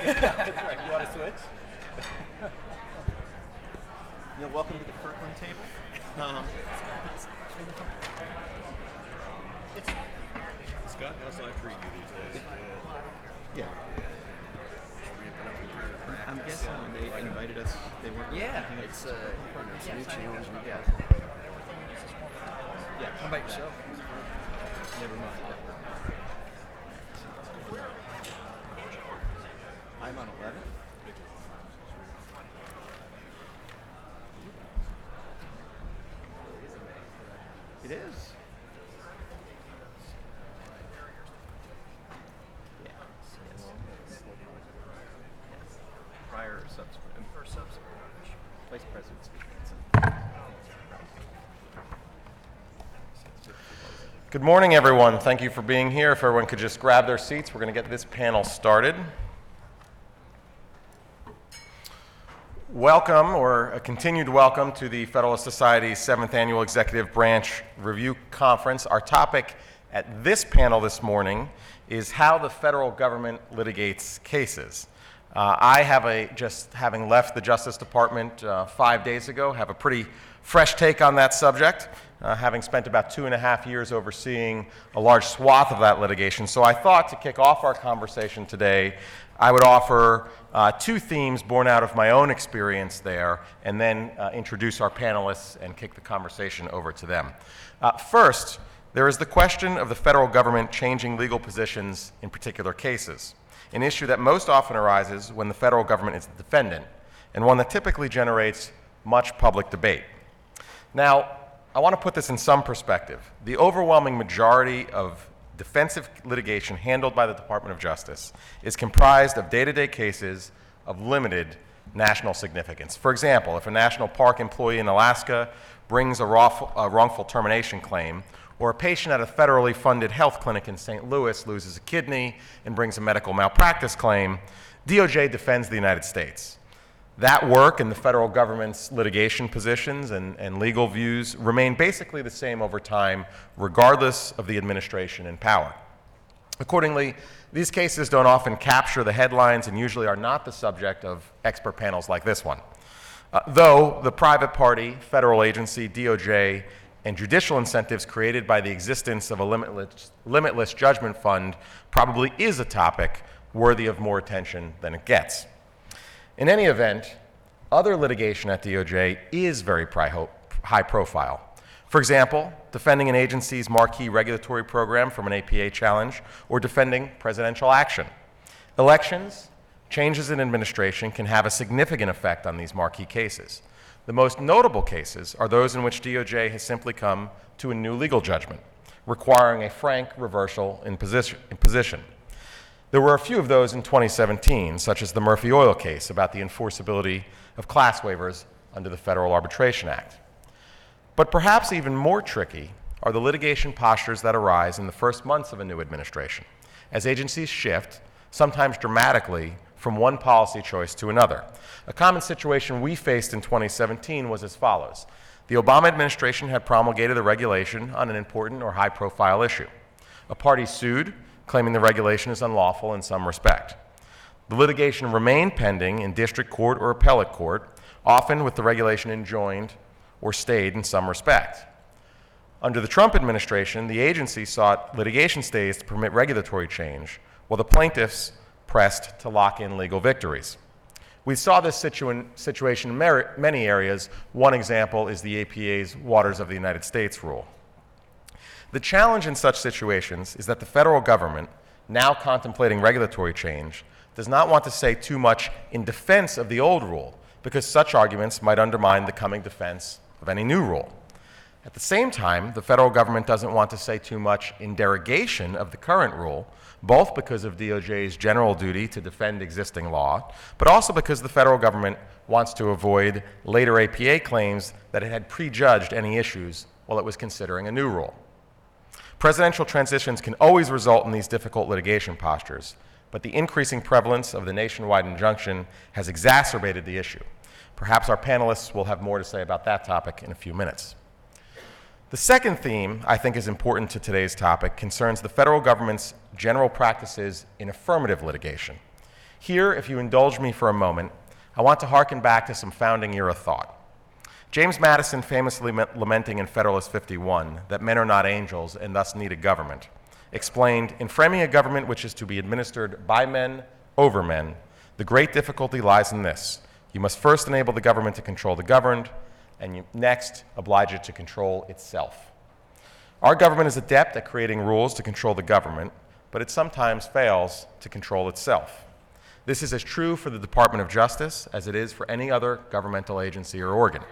You want to switch? Welcome to the Kirkland table. Scott, how's life treating you these days? Yeah. I'm guessing when they invited us, they weren't. Yeah, it's a new challenge. Yeah. How about yourself? Never mind. I'm on 11. It is. Yeah. Yes. Prior or subsequent? Or subsequent. Vice President speaking. Good morning, everyone. Thank you for being here. If everyone could just grab their seats, we're going to get this panel started. Welcome, or a continued welcome, to the Federalist Society's 7th Annual Executive Branch Review Conference. Our topic at this panel this morning is how the federal government litigates cases. I have just having left the Justice Department 5 days ago, have a pretty fresh take on that subject, having spent about 2.5 years overseeing a large swath of that litigation. So I thought to kick off our conversation today, I would offer two themes born out of my own experience there, and then introduce our panelists and kick the conversation over to them. First, there is the question of the federal government changing legal positions in particular cases, an issue that most often arises when the federal government is the defendant, and one that typically generates much public debate. Now, I want to put this in some perspective. The overwhelming majority of defensive litigation handled by the Department of Justice is comprised of day-to-day cases of limited national significance. For example, if a national park employee in Alaska brings a wrongful termination claim, or a patient at a federally funded health clinic in St. Louis loses a kidney and brings a medical malpractice claim, DOJ defends the United States. That work and the federal government's litigation positions and legal views remain basically the same over time, regardless of the administration in power. Accordingly, these cases don't often capture the headlines and usually are not the subject of expert panels like this one. Though the private party, federal agency, DOJ, and judicial incentives created by the existence of a limitless judgment fund probably is a topic worthy of more attention than it gets. In any event, other litigation at DOJ is very high profile. For example, defending an agency's marquee regulatory program from an APA challenge, or defending presidential action. Elections, changes in administration can have a significant effect on these marquee cases. The most notable cases are those in which DOJ has simply come to a new legal judgment, requiring a frank reversal in position. There were a few of those in 2017, such as the Murphy Oil case about the enforceability of class waivers under the Federal Arbitration Act. But perhaps even more tricky are the litigation postures that arise in the first months of a new administration, as agencies shift, sometimes dramatically, from one policy choice to another. A common situation we faced in 2017 was as follows. The Obama administration had promulgated a regulation on an important or high-profile issue. A party sued, claiming the regulation is unlawful in some respect. The litigation remained pending in district court or appellate court, often with the regulation enjoined or stayed in some respect. Under the Trump administration, the agency sought litigation stays to permit regulatory change, while the plaintiffs pressed to lock in legal victories. We saw this situation in many areas. One example is the APA's Waters of the United States rule. The challenge in such situations is that the federal government, now contemplating regulatory change, does not want to say too much in defense of the old rule, because such arguments might undermine the coming defense of any new rule. At the same time, the federal government doesn't want to say too much in derogation of the current rule, both because of DOJ's general duty to defend existing law, but also because the federal government wants to avoid later APA claims that it had prejudged any issues while it was considering a new rule. Presidential transitions can always result in these difficult litigation postures, but the increasing prevalence of the nationwide injunction has exacerbated the issue. Perhaps our panelists will have more to say about that topic in a few minutes. The second theme I think is important to today's topic concerns the federal government's general practices in affirmative litigation. Here, if you indulge me for a moment, I want to hearken back to some founding era thought. James Madison famously lamenting in Federalist 51 that men are not angels and thus need a government, explained, in framing a government which is to be administered by men over men, the great difficulty lies in this. You must first enable the government to control the governed, and you next oblige it to control itself. Our government is adept at creating rules to control the government, but it sometimes fails to control itself. This is as true for the Department of Justice as it is for any other governmental agency or organ.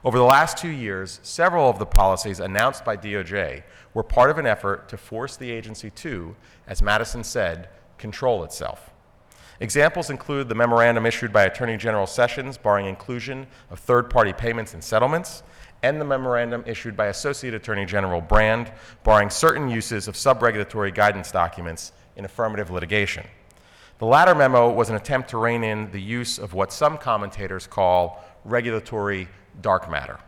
Over the last 2 years, several of the policies announced by DOJ were part of an effort to force the agency to, as Madison said, control itself. Examples include the memorandum issued by Attorney General Sessions barring inclusion of third-party payments and settlements, and the memorandum issued by Associate Attorney General Brand barring certain uses of sub-regulatory guidance documents in affirmative litigation. The latter memo was an attempt to rein in the use of what some commentators call regulatory dark matter.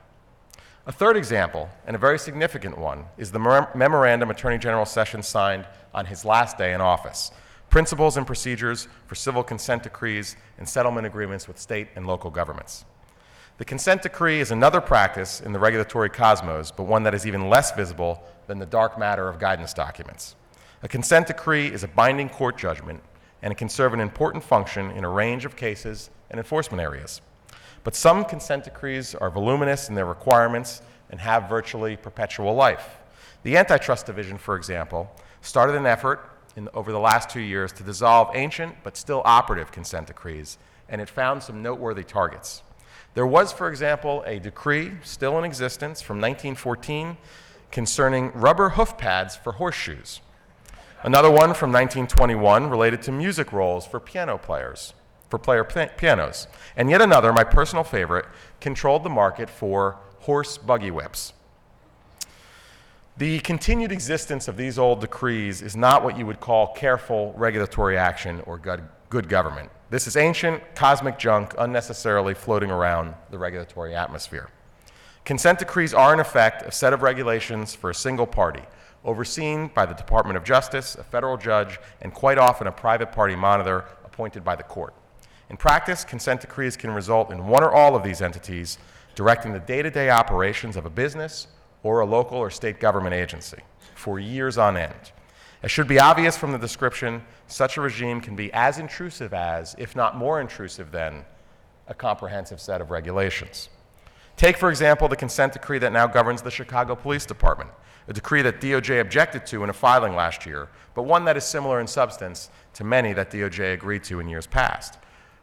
A third example, and a very significant one, is the memorandum Attorney General Sessions signed on his last day in office, Principles and Procedures for Civil Consent Decrees and Settlement Agreements with State and Local Governments. The consent decree is another practice in the regulatory cosmos, but one that is even less visible than the dark matter of guidance documents. A consent decree is a binding court judgment, and it can serve an important function in a range of cases and enforcement areas. But some consent decrees are voluminous in their requirements and have virtually perpetual life. The Antitrust Division, for example, started an effort over the last 2 years to dissolve ancient but still operative consent decrees, and it found some noteworthy targets. There was, for example, a decree still in existence from 1914 concerning rubber hoof pads for horseshoes. Another one from 1921 related to music rolls for pianos. And yet another, my personal favorite, controlled the market for horse buggy whips. The continued existence of these old decrees is not what you would call careful regulatory action or good government. This is ancient, cosmic junk unnecessarily floating around the regulatory atmosphere. Consent decrees are, in effect, a set of regulations for a single party, overseen by the Department of Justice, a federal judge, and quite often a private party monitor appointed by the court. In practice, consent decrees can result in one or all of these entities directing the day-to-day operations of a business or a local or state government agency for years on end. As should be obvious from the description, such a regime can be as intrusive as, if not more intrusive than, a comprehensive set of regulations. Take, for example, the consent decree that now governs the Chicago Police Department, a decree that DOJ objected to in a filing last year, but one that is similar in substance to many that DOJ agreed to in years past.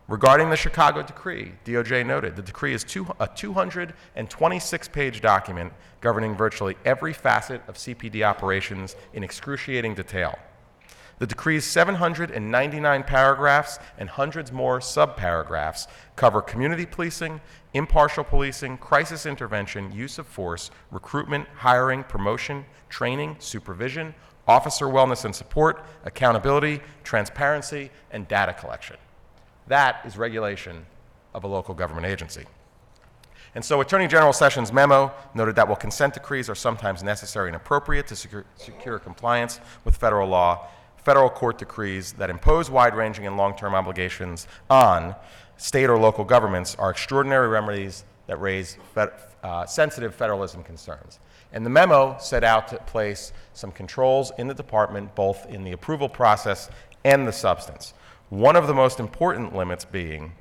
Regarding the Chicago decree, DOJ noted the decree is a 226-page document governing virtually every facet of CPD operations in excruciating detail. The decree's 799 paragraphs and hundreds more subparagraphs cover community policing, impartial policing, crisis intervention, use of force, recruitment, hiring, promotion, training, supervision, officer wellness and support, accountability, transparency, and data collection. That is regulation of a local government agency. And so Attorney General Sessions' memo noted that while consent decrees are sometimes necessary and appropriate to secure compliance with federal law, federal court decrees that impose wide-ranging and long-term obligations on state or local governments are extraordinary remedies that raise sensitive federalism concerns. And the memo set out to place some controls in the department, both in the approval process and the substance. One of the most important limits being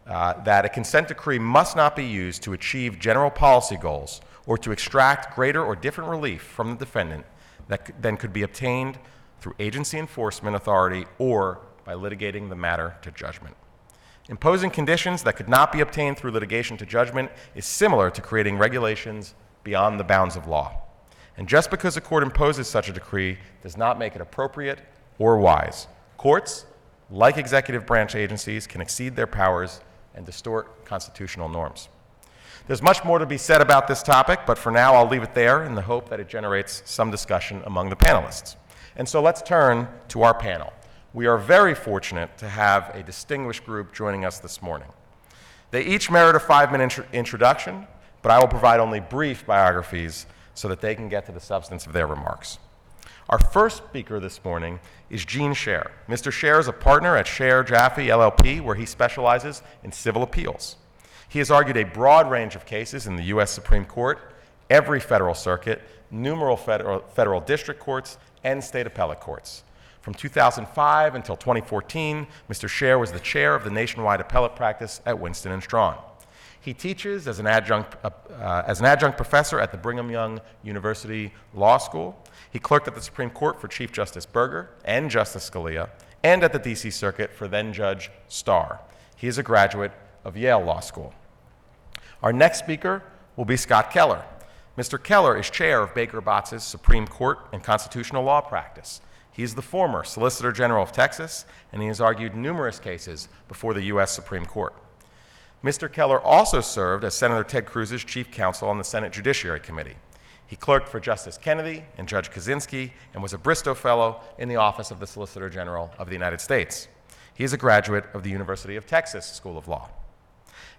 that a consent decree must not be used to achieve general policy goals or to extract greater or different relief from the defendant than could be obtained through agency enforcement authority or by litigating the matter to judgment. Imposing conditions that could not be obtained through litigation to judgment is similar to creating regulations beyond the bounds of law. And just because a court imposes such a decree does not make it appropriate or wise. Courts, like executive branch agencies, can exceed their powers and distort constitutional norms. There's much more to be said about this topic, but for now I'll leave it there in the hope that it generates some discussion among the panelists. And so let's turn to our panel. We are very fortunate to have a distinguished group joining us this morning. They each merit a 5-minute introduction, but I will provide only brief biographies so that they can get to the substance of their remarks. Our first speaker this morning is Gene Scher. Mr. Scher is a partner at Scher Jaffe LLP, where he specializes in civil appeals. He has argued a broad range of cases in the U.S. Supreme Court, every federal circuit, numerous federal district courts, and state appellate courts. From 2005 until 2014, Mr. Scher was the chair of the nationwide appellate practice at Winston & Strawn. He teaches as an adjunct professor at the Brigham Young University Law School. He clerked at the Supreme Court for Chief Justice Burger and Justice Scalia, and at the D.C. Circuit for then-Judge Starr. He is a graduate of Yale Law School. Our next speaker will be Scott Keller. Mr. Keller is chair of Baker Botz's Supreme Court and Constitutional Law Practice. He is the former Solicitor General of Texas, and he has argued numerous cases before the U.S. Supreme Court. Mr. Keller also served as Senator Ted Cruz's chief counsel on the Senate Judiciary Committee. He clerked for Justice Kennedy and Judge Kaczynski and was a Bristow Fellow in the Office of the Solicitor General of the United States. He is a graduate of the University of Texas School of Law.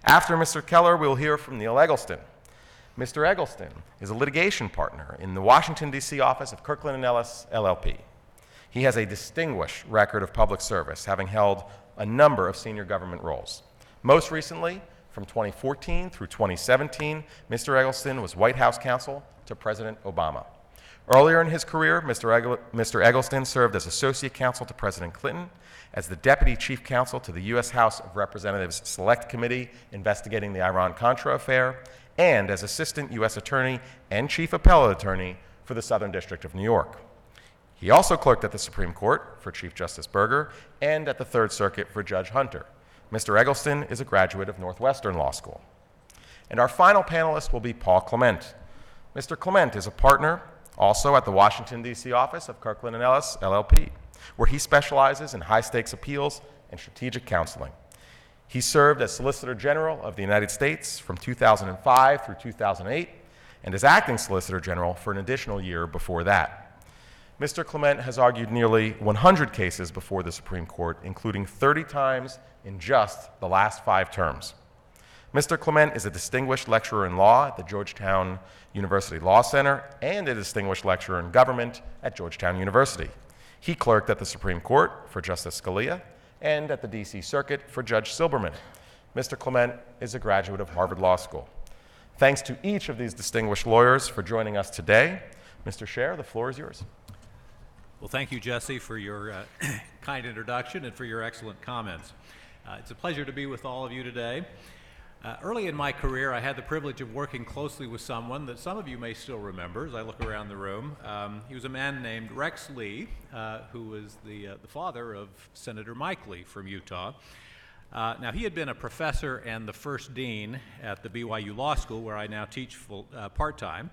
After Mr. Keller, we'll hear from Neil Eggleston. Mr. Eggleston is a litigation partner in the Washington, D.C. office of Kirkland & Ellis, LLP. He has a distinguished record of public service, having held a number of senior government roles. Most recently, from 2014 through 2017, Mr. Eggleston was White House counsel to President Obama. Earlier in his career, Mr. Eggleston served as associate counsel to President Clinton, as the deputy chief counsel to the U.S. House of Representatives Select Committee investigating the Iran-Contra affair, and as assistant U.S. attorney and chief appellate attorney for the Southern District of New York. He also clerked at the Supreme Court for Chief Justice Burger and at the Third Circuit for Judge Hunter. Mr. Eggleston is a graduate of Northwestern Law School. And our final panelist will be Paul Clement. Mr. Clement is a partner also at the Washington, D.C. office of Kirkland & Ellis, LLP, where he specializes in high-stakes appeals and strategic counseling. He served as Solicitor General of the United States from 2005 through 2008 and as acting Solicitor General for an additional year before that. Mr. Clement has argued nearly 100 cases before the Supreme Court, including 30 times in just the last 5 terms. Mr. Clement is a distinguished lecturer in law at the Georgetown University Law Center and a distinguished lecturer in government at Georgetown University. He clerked at the Supreme Court for Justice Scalia and at the D.C. Circuit for Judge Silberman. Mr. Clement is a graduate of Harvard Law School. Thanks to each of these distinguished lawyers for joining us today. Mr. Scher, the floor is yours. Well, thank you, Jesse, for your kind introduction and for your excellent comments. It's a pleasure to be with all of you today. Early in my career, I had the privilege of working closely with someone that some of you may still remember as I look around the room. He was a man named Rex Lee, who was the father of Senator Mike Lee from Utah. Now, he had been a professor and the first dean at the BYU Law School, where I now teach part-time.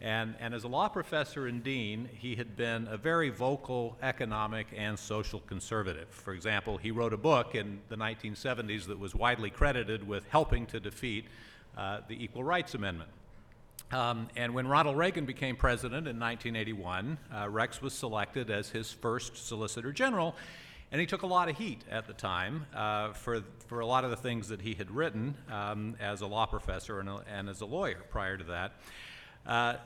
And as a law professor and dean, he had been a very vocal economic and social conservative. For example, he wrote a book in the 1970s that was widely credited with helping to defeat the Equal Rights Amendment. And when Ronald Reagan became president in 1981, Rex was selected as his first Solicitor General, and he took a lot of heat at the time for a lot of the things that he had written as a law professor and as a lawyer prior to that.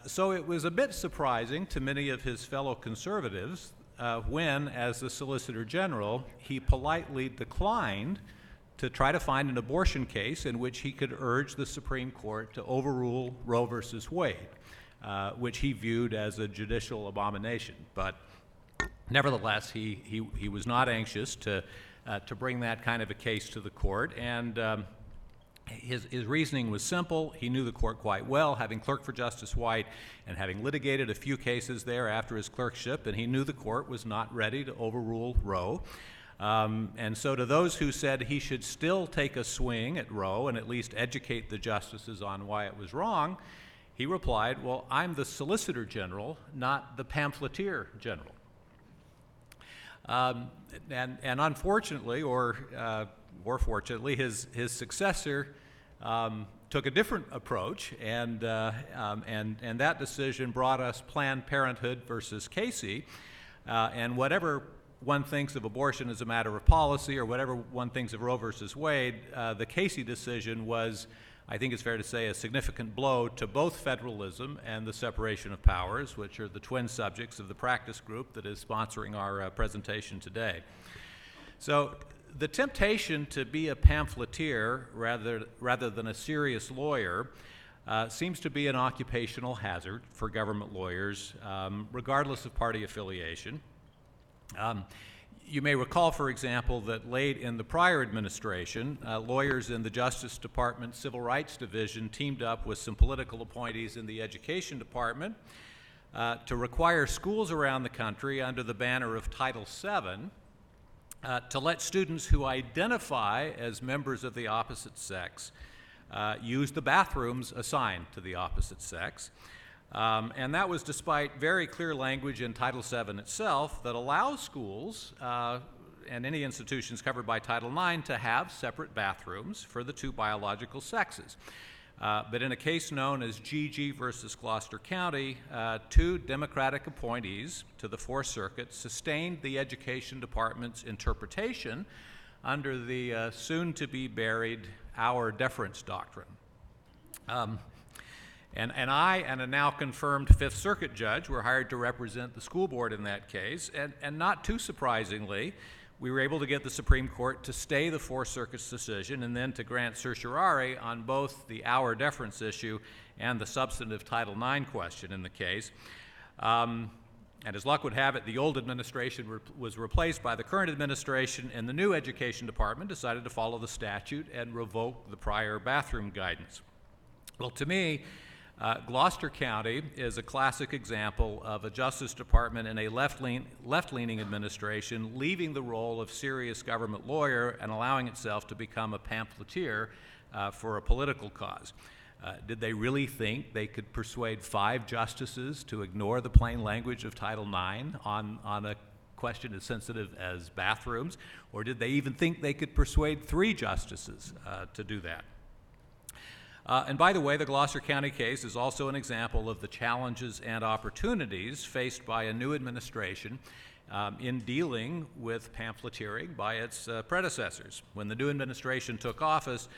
So it was a bit surprising to many of his fellow conservatives when, as the Solicitor General, he politely declined to try to find an abortion case in which he could urge the Supreme Court to overrule Roe versus Wade, which he viewed as a judicial abomination. But nevertheless, he was not anxious to bring that kind of a case to the court, and his reasoning was simple. He knew the court quite well, having clerked for Justice White and having litigated a few cases there after his clerkship, and he knew the court was not ready to overrule Roe. And so to those who said he should still take a swing at Roe and at least educate the justices on why it was wrong, he replied, well, I'm the Solicitor General, not the Pamphleteer General. And unfortunately, or fortunately, his successor took a different approach, and that decision brought us Planned Parenthood versus Casey. And whatever one thinks of abortion as a matter of policy, or whatever one thinks of Roe versus Wade, the Casey decision was I think it's fair to say, a significant blow to both federalism and the separation of powers, which are the twin subjects of the practice group that is sponsoring our presentation today. So the temptation to be a pamphleteer rather than a serious lawyer seems to be an occupational hazard for government lawyers, regardless of party affiliation. You may recall, for example, that late in the prior administration, lawyers in the Justice Department Civil Rights Division teamed up with some political appointees in the Education Department to require schools around the country under the banner of Title VII to let students who identify as members of the opposite sex use the bathrooms assigned to the opposite sex. And that was despite very clear language in Title VII itself that allows schools and any institutions covered by Title IX to have separate bathrooms for the two biological sexes. But in a case known as GG versus Gloucester County, two Democratic appointees to the Fourth Circuit sustained the Education Department's interpretation under the soon-to-be-buried Auer deference doctrine. And I and a now confirmed Fifth Circuit judge were hired to represent the school board in that case, and not too surprisingly, we were able to get the Supreme Court to stay the Fourth Circuit's decision and then to grant certiorari on both the Auer deference issue and the substantive Title IX question in the case. And as luck would have it, the old administration was replaced by the current administration, and the new Education Department decided to follow the statute and revoke the prior bathroom guidance. Well, to me, Gloucester County is a classic example of a Justice Department and a left-leaning administration leaving the role of serious government lawyer and allowing itself to become a pamphleteer for a political cause. Did they really think they could persuade 5 justices to ignore the plain language of Title IX on a question as sensitive as bathrooms? Or did they even think they could persuade 3 justices to do that? And by the way, the Gloucester County case is also an example of the challenges and opportunities faced by a new administration in dealing with pamphleteering by its predecessors. When the new administration took office,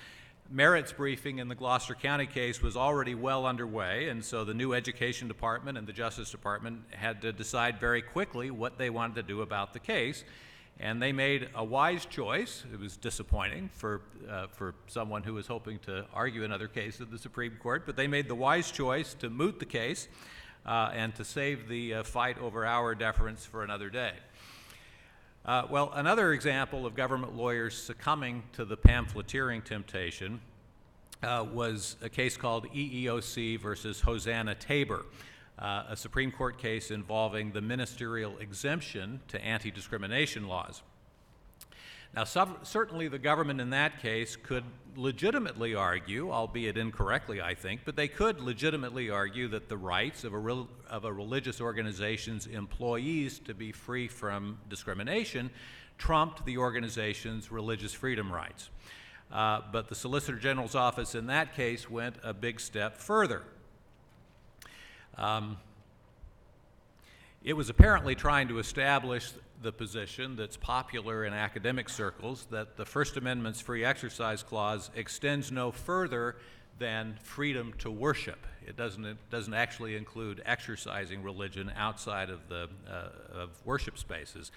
merits briefing in the Gloucester County case was already well underway, and so the new Education Department and the Justice Department had to decide very quickly what they wanted to do about the case. And they made a wise choice. It was disappointing for someone who was hoping to argue another case at the Supreme Court, but they made the wise choice to moot the case and to save the fight over Auer deference for another day. Well, another example of government lawyers succumbing to the pamphleteering temptation was a case called EEOC versus Hosanna Tabor, a Supreme Court case involving the ministerial exemption to anti-discrimination laws. Now, certainly the government in that case could legitimately argue, albeit incorrectly, I think, but they could legitimately argue that the rights of a religious organization's employees to be free from discrimination trumped the organization's religious freedom rights. But the Solicitor General's office in that case went a big step further. It was apparently trying to establish the position that's popular in academic circles that the First Amendment's free exercise clause extends no further than freedom to worship. It doesn't actually include exercising religion outside of the of worship spaces.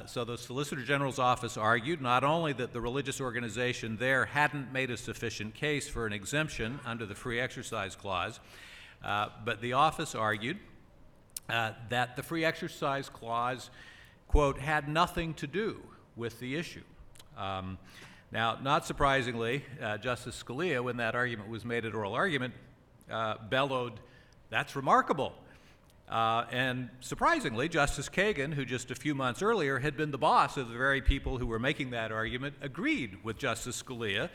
So the Solicitor General's office argued not only that the religious organization there hadn't made a sufficient case for an exemption under the free exercise clause, but the office argued that the free exercise clause, quote, had nothing to do with the issue. Now, not surprisingly, Justice Scalia, when that argument was made at oral argument, bellowed, "That's remarkable." And surprisingly, Justice Kagan, who just a few months earlier had been the boss of the very people who were making that argument, agreed with Justice Scalia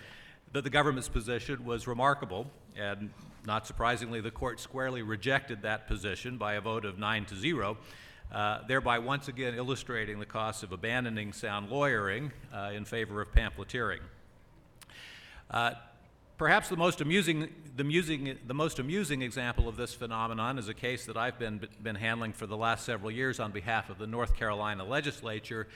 that the government's position was remarkable, and not surprisingly, the court squarely rejected that position by a vote of 9-0, thereby once again illustrating the cost of abandoning sound lawyering in favor of pamphleteering. Perhaps the most amusing example of this phenomenon is a case that I've been handling for the last several years on behalf of the North Carolina legislature,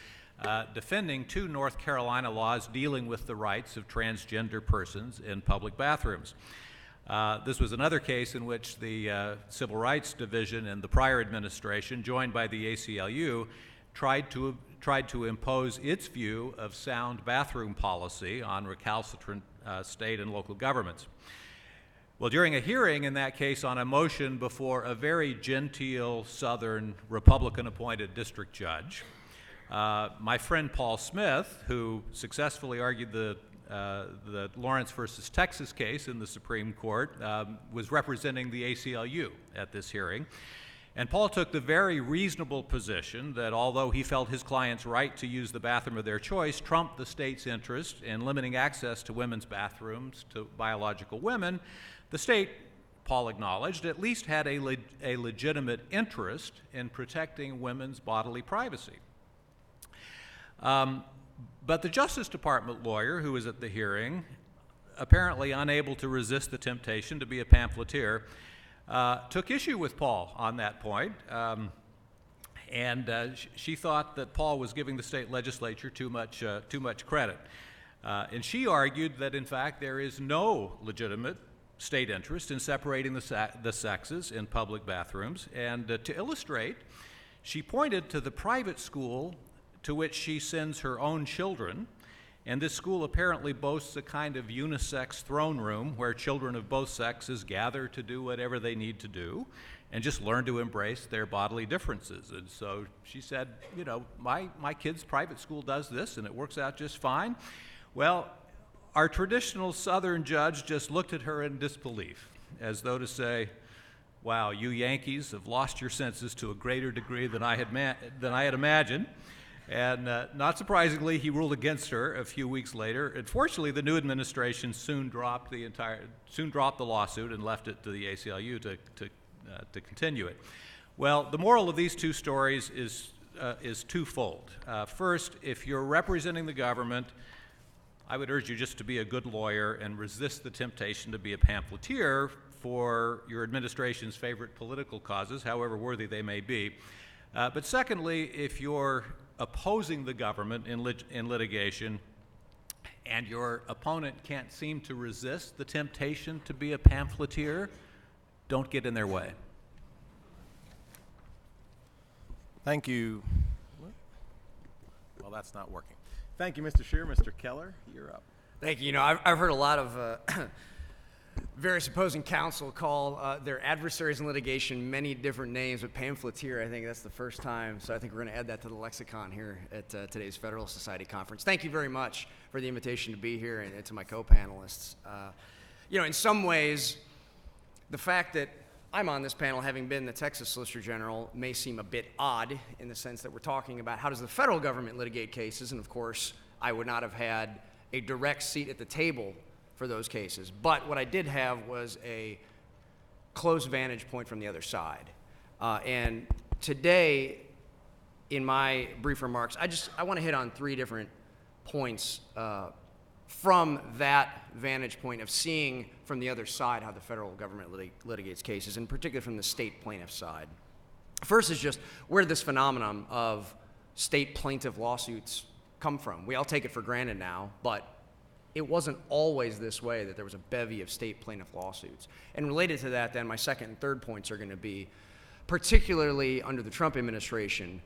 defending two North Carolina laws dealing with the rights of transgender persons in public bathrooms. This was another case in which the Civil Rights Division in the prior administration, joined by the ACLU, tried to impose its view of sound bathroom policy on recalcitrant state and local governments. Well, during a hearing in that case on a motion before a very genteel Southern Republican-appointed district judge, my friend Paul Smith, who successfully argued the Lawrence versus Texas case in the Supreme Court, was representing the ACLU at this hearing. And Paul took the very reasonable position that although he felt his client's right to use the bathroom of their choice trumped the state's interest in limiting access to women's bathrooms to biological women, the state, Paul acknowledged, at least had a legitimate interest in protecting women's bodily privacy. But the Justice Department lawyer who was at the hearing, apparently unable to resist the temptation to be a pamphleteer, took issue with Paul on that point, and she thought that Paul was giving the state legislature too much credit. And she argued that, in fact, there is no legitimate state interest in separating the sexes in public bathrooms. And to illustrate, she pointed to the private school to which she sends her own children, and this school apparently boasts a kind of unisex throne room where children of both sexes gather to do whatever they need to do and just learn to embrace their bodily differences. And so she said, you know, my kid's private school does this and it works out just fine. Well, our traditional Southern judge just looked at her in disbelief, as though to say, wow, you Yankees have lost your senses to a greater degree than I had imagined. And not surprisingly, he ruled against her a few weeks later. Unfortunately, the new administration soon dropped the lawsuit and left it to the ACLU to continue it. Well, the moral of these two stories is twofold. First, if you're representing the government, I would urge you just to be a good lawyer and resist the temptation to be a pamphleteer for your administration's favorite political causes, however worthy they may be. But secondly, if you're opposing the government in litigation and your opponent can't seem to resist the temptation to be a pamphleteer, don't get in their way. Thank you. Well, that's not working. Thank you, Mr. Scheer. Mr. Keller, you're up. Thank you. You know, I've heard a lot of various opposing counsel call their adversaries in litigation many different names, but pamphleteer, I think that's the first time. So I think we're going to add that to the lexicon here at today's Federalist Society conference. Thank you very much for the invitation to be here and to my co-panelists. You know, in some ways, the fact that I'm on this panel, having been the Texas Solicitor General, may seem a bit odd in the sense that we're talking about how does the federal government litigate cases, and of course, I would not have had a direct seat at the table for those cases. But what I did have was a close vantage point from the other side. And today, in my brief remarks, I want to hit on three different points from that vantage point of seeing from the other side how the federal government litigates cases, in particular from the state plaintiff side. First is just where did this phenomenon of state plaintiff lawsuits come from? We all take it for granted now, but it wasn't always this way, that there was a bevy of state plaintiff lawsuits. And related to that, then, my second and third points are going to be, particularly under the Trump administration,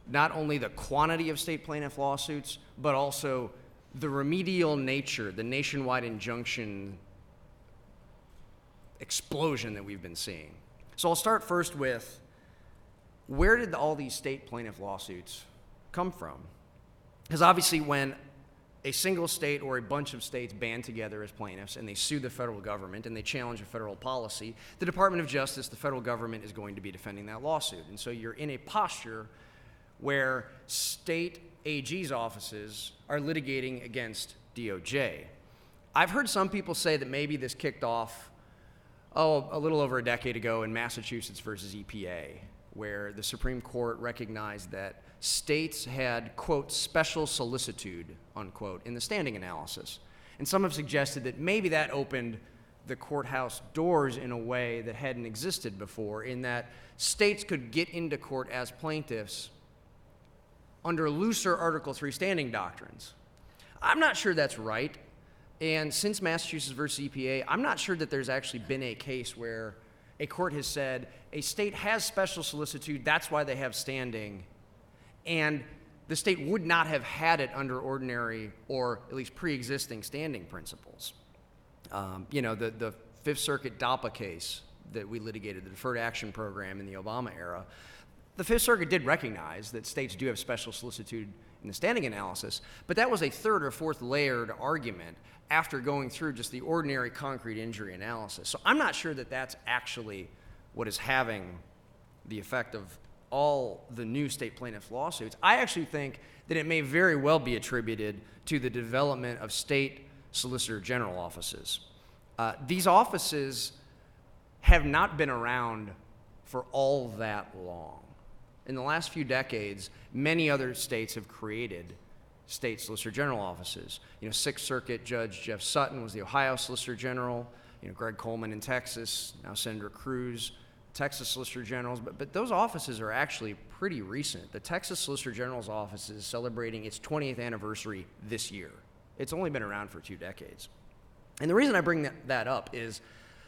not only the quantity of state plaintiff lawsuits, but also the remedial nature, the nationwide injunction explosion that we've been seeing. So I'll start first with, where did all these state plaintiff lawsuits come from? Because obviously when a single state or a bunch of states band together as plaintiffs and they sue the federal government and they challenge a federal policy, the Department of Justice, the federal government, is going to be defending that lawsuit. And so you're in a posture where state AG's offices are litigating against DOJ. I've heard some people say that maybe this kicked off, a little over a decade ago in Massachusetts versus EPA, where the Supreme Court recognized that states had, quote, special solicitude, unquote, in the standing analysis. And some have suggested that maybe that opened the courthouse doors in a way that hadn't existed before, in that states could get into court as plaintiffs under looser Article III standing doctrines. I'm not sure that's right. And since Massachusetts versus EPA, I'm not sure that there's actually been a case where a court has said a state has special solicitude, that's why they have standing, and the state would not have had it under ordinary or at least pre-existing standing principles. The Fifth Circuit DAPA case that we litigated, the Deferred Action Program in the Obama era, the Fifth Circuit did recognize that states do have special solicitude in the standing analysis, but that was a third or fourth layered argument after going through just the ordinary concrete injury analysis. So I'm not sure that that's actually what is having the effect of all the new state plaintiff lawsuits. I actually think that it may very well be attributed to the development of state solicitor general offices. These offices have not been around for all that long. In the last few decades, many other states have created state solicitor general offices. Sixth Circuit Judge Jeff Sutton was the Ohio Solicitor General. Greg Coleman in Texas, now Senator Cruz, Texas Solicitor Generals. But those offices are actually pretty recent. The Texas Solicitor General's office is celebrating its 20th anniversary this year. It's only been around for 2 decades. And the reason I bring that up is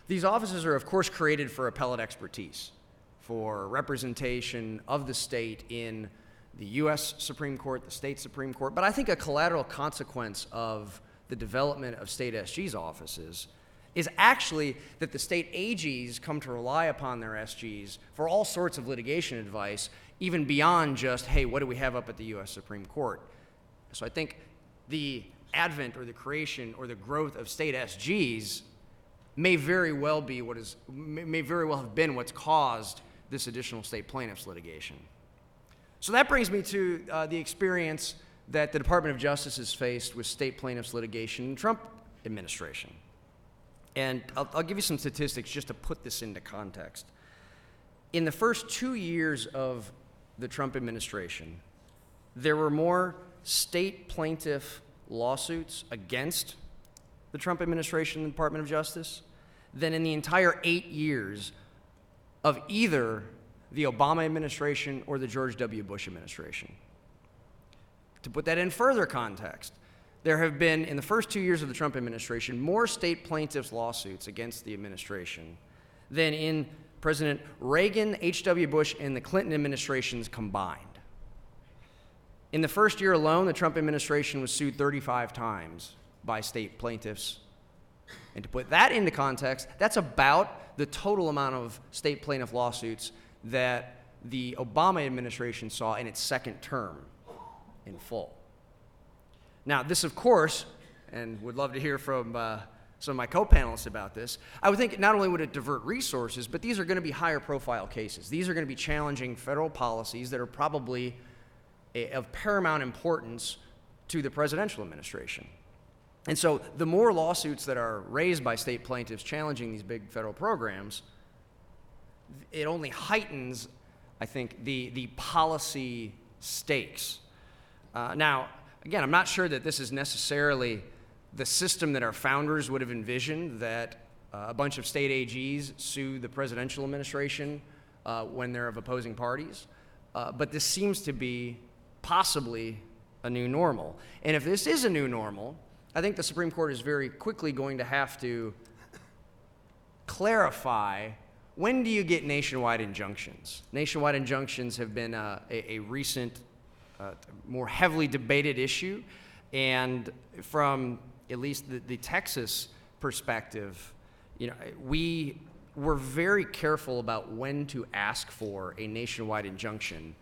these offices are, of course, created for appellate expertise, for representation of the state in the U.S. Supreme Court, the state Supreme Court. But I think a collateral consequence of the development of state SG's offices is actually that the state AGs come to rely upon their SGs for all sorts of litigation advice, even beyond just, hey, what do we have up at the U.S. Supreme Court? So I think the advent or the creation or the growth of state SGs may very well have been what's caused this additional state plaintiffs litigation. So that brings me to the experience that the Department of Justice has faced with state plaintiffs litigation in the Trump administration. And I'll give you some statistics just to put this into context. In the first 2 years of the Trump administration, there were more state plaintiff lawsuits against the Trump administration and the Department of Justice than in the entire 8 years of either the Obama administration or the George W. Bush administration. To put that in further context, there have been, in the first 2 years of the Trump administration, more state plaintiffs' lawsuits against the administration than in President Reagan, H.W. Bush, and the Clinton administrations combined. In the first year alone, the Trump administration was sued 35 times by state plaintiffs. And to put that into context, that's about the total amount of state plaintiff lawsuits that the Obama administration saw in its second term in full. Now, this, of course, and would love to hear from some of my co-panelists about this, I would think not only would it divert resources, but these are going to be higher profile cases. These are going to be challenging federal policies that are probably of paramount importance to the presidential administration. And so the more lawsuits that are raised by state plaintiffs challenging these big federal programs, it only heightens, I think, the policy stakes. Now, again, I'm not sure that this is necessarily the system that our founders would have envisioned, that a bunch of state AGs sue the presidential administration when they're of opposing parties. But this seems to be possibly a new normal. And if this is a new normal, I think the Supreme Court is very quickly going to have to clarify, when do you get nationwide injunctions? Nationwide injunctions have been a recent, more heavily debated issue. And from at least the Texas perspective, we were very careful about when to ask for a nationwide injunction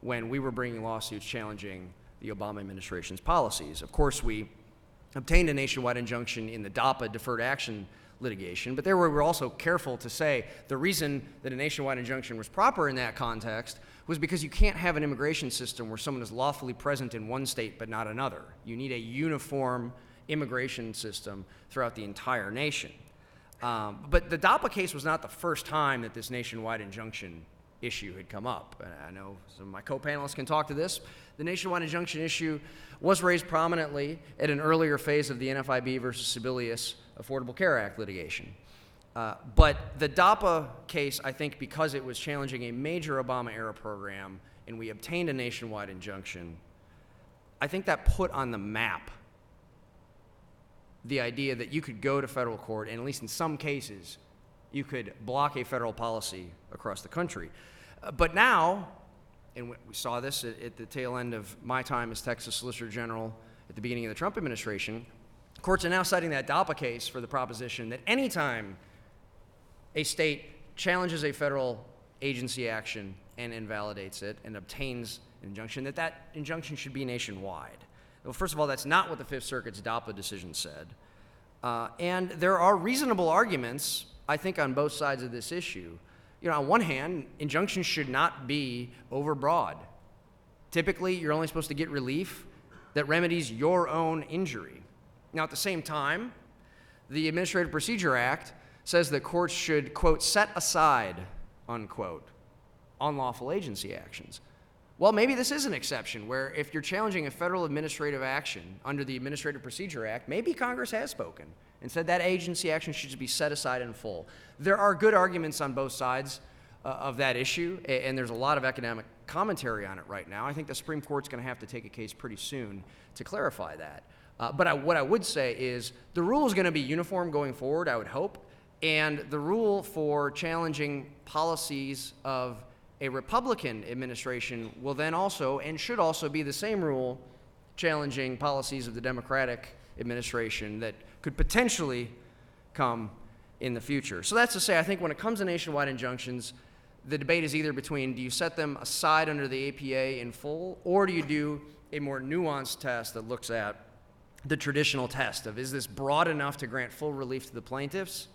when we were bringing lawsuits challenging the Obama administration's policies. Of course, we obtained a nationwide injunction in the DAPA deferred action litigation, but there we were also careful to say the reason that a nationwide injunction was proper in that context was because you can't have an immigration system where someone is lawfully present in one state but not another. You need a uniform immigration system throughout the entire nation. But the DAPA case was not the first time that this nationwide injunction issue had come up. And I know some of my co-panelists can talk to this. The nationwide injunction issue was raised prominently at an earlier phase of the NFIB versus Sebelius Affordable Care Act litigation. But the DAPA case, I think, because it was challenging a major Obama-era program and we obtained a nationwide injunction, I think that put on the map the idea that you could go to federal court, and at least in some cases, you could block a federal policy across the country. But now, and we saw this at the tail end of my time as Texas Solicitor General at the beginning of the Trump administration, courts are now citing that DAPA case for the proposition that anytime a state challenges a federal agency action and invalidates it and obtains an injunction, that injunction should be nationwide. Well, first of all, that's not what the Fifth Circuit's DAPA decision said. And there are reasonable arguments, I think, on both sides of this issue. You know, on one hand, injunctions should not be overbroad. Typically, you're only supposed to get relief that remedies your own injury. Now, at the same time, the Administrative Procedure Act says that courts should, quote, set aside, unquote, unlawful agency actions. Well, maybe this is an exception where if you're challenging a federal administrative action under the Administrative Procedure Act, maybe Congress has spoken and said that agency action should be set aside in full. There are good arguments on both sides of that issue, and there's a lot of academic commentary on it right now. I think the Supreme Court's going to have to take a case pretty soon to clarify that. But what I would say is the rule is going to be uniform going forward, I would hope, and the rule for challenging policies of a Republican administration will then also and should also be the same rule challenging policies of the Democratic administration that could potentially come in the future. So that's to say, I think when it comes to nationwide injunctions, the debate is either between do you set them aside under the APA in full, or do you do a more nuanced test that looks at the traditional test of is this broad enough to grant full relief to the plaintiffs,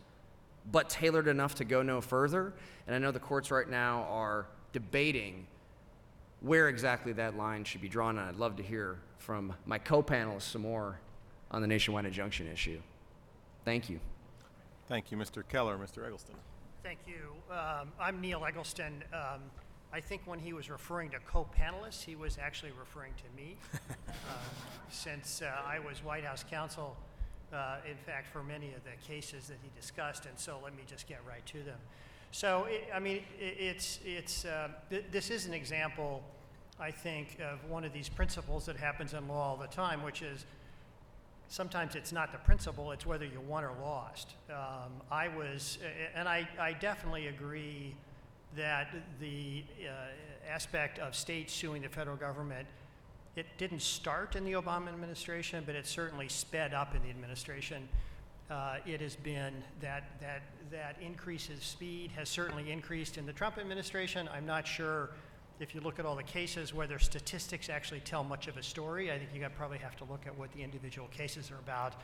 but tailored enough to go no further? And I know the courts right now are debating where exactly that line should be drawn, and I'd love to hear from my co-panelists some more on the nationwide injunction issue. Thank you. Thank you, Mr. Keller. Mr. Eggleston. Thank you. I'm Neil Eggleston. I think when he was referring to co-panelists, he was actually referring to me, since I was White House counsel, in fact, for many of the cases that he discussed, and so let me just get right to them. So, this is an example, I think, of one of these principles that happens in law all the time, which is sometimes it's not the principle, it's whether you won or lost. I definitely agree that the aspect of states suing the federal government, it didn't start in the Obama administration, but it certainly sped up in the administration. It has been that increases speed has certainly increased in the Trump administration. I'm not sure if you look at all the cases whether statistics actually tell much of a story. I think you probably have to look at what the individual cases are about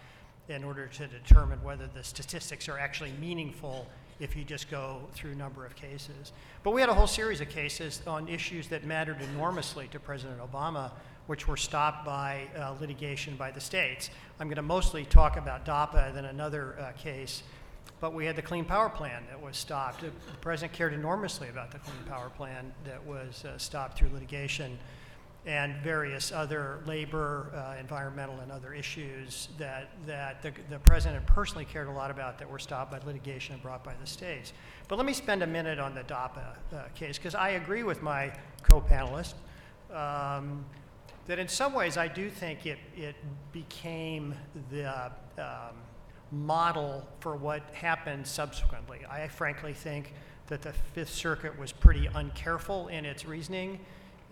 in order to determine whether the statistics are actually meaningful if you just go through a number of cases. But we had a whole series of cases on issues that mattered enormously to President Obama, which were stopped by litigation by the states. I'm going to mostly talk about DAPA than another case, but we had the Clean Power Plan that was stopped. The president cared enormously about the Clean Power Plan that was stopped through litigation, and various other labor, environmental, and other issues that the president personally cared a lot about that were stopped by litigation and brought by the states. But let me spend a minute on the DAPA case, because I agree with my co-panelist that in some ways I do think it became the model for what happened subsequently. I frankly think that the Fifth Circuit was pretty uncareful in its reasoning,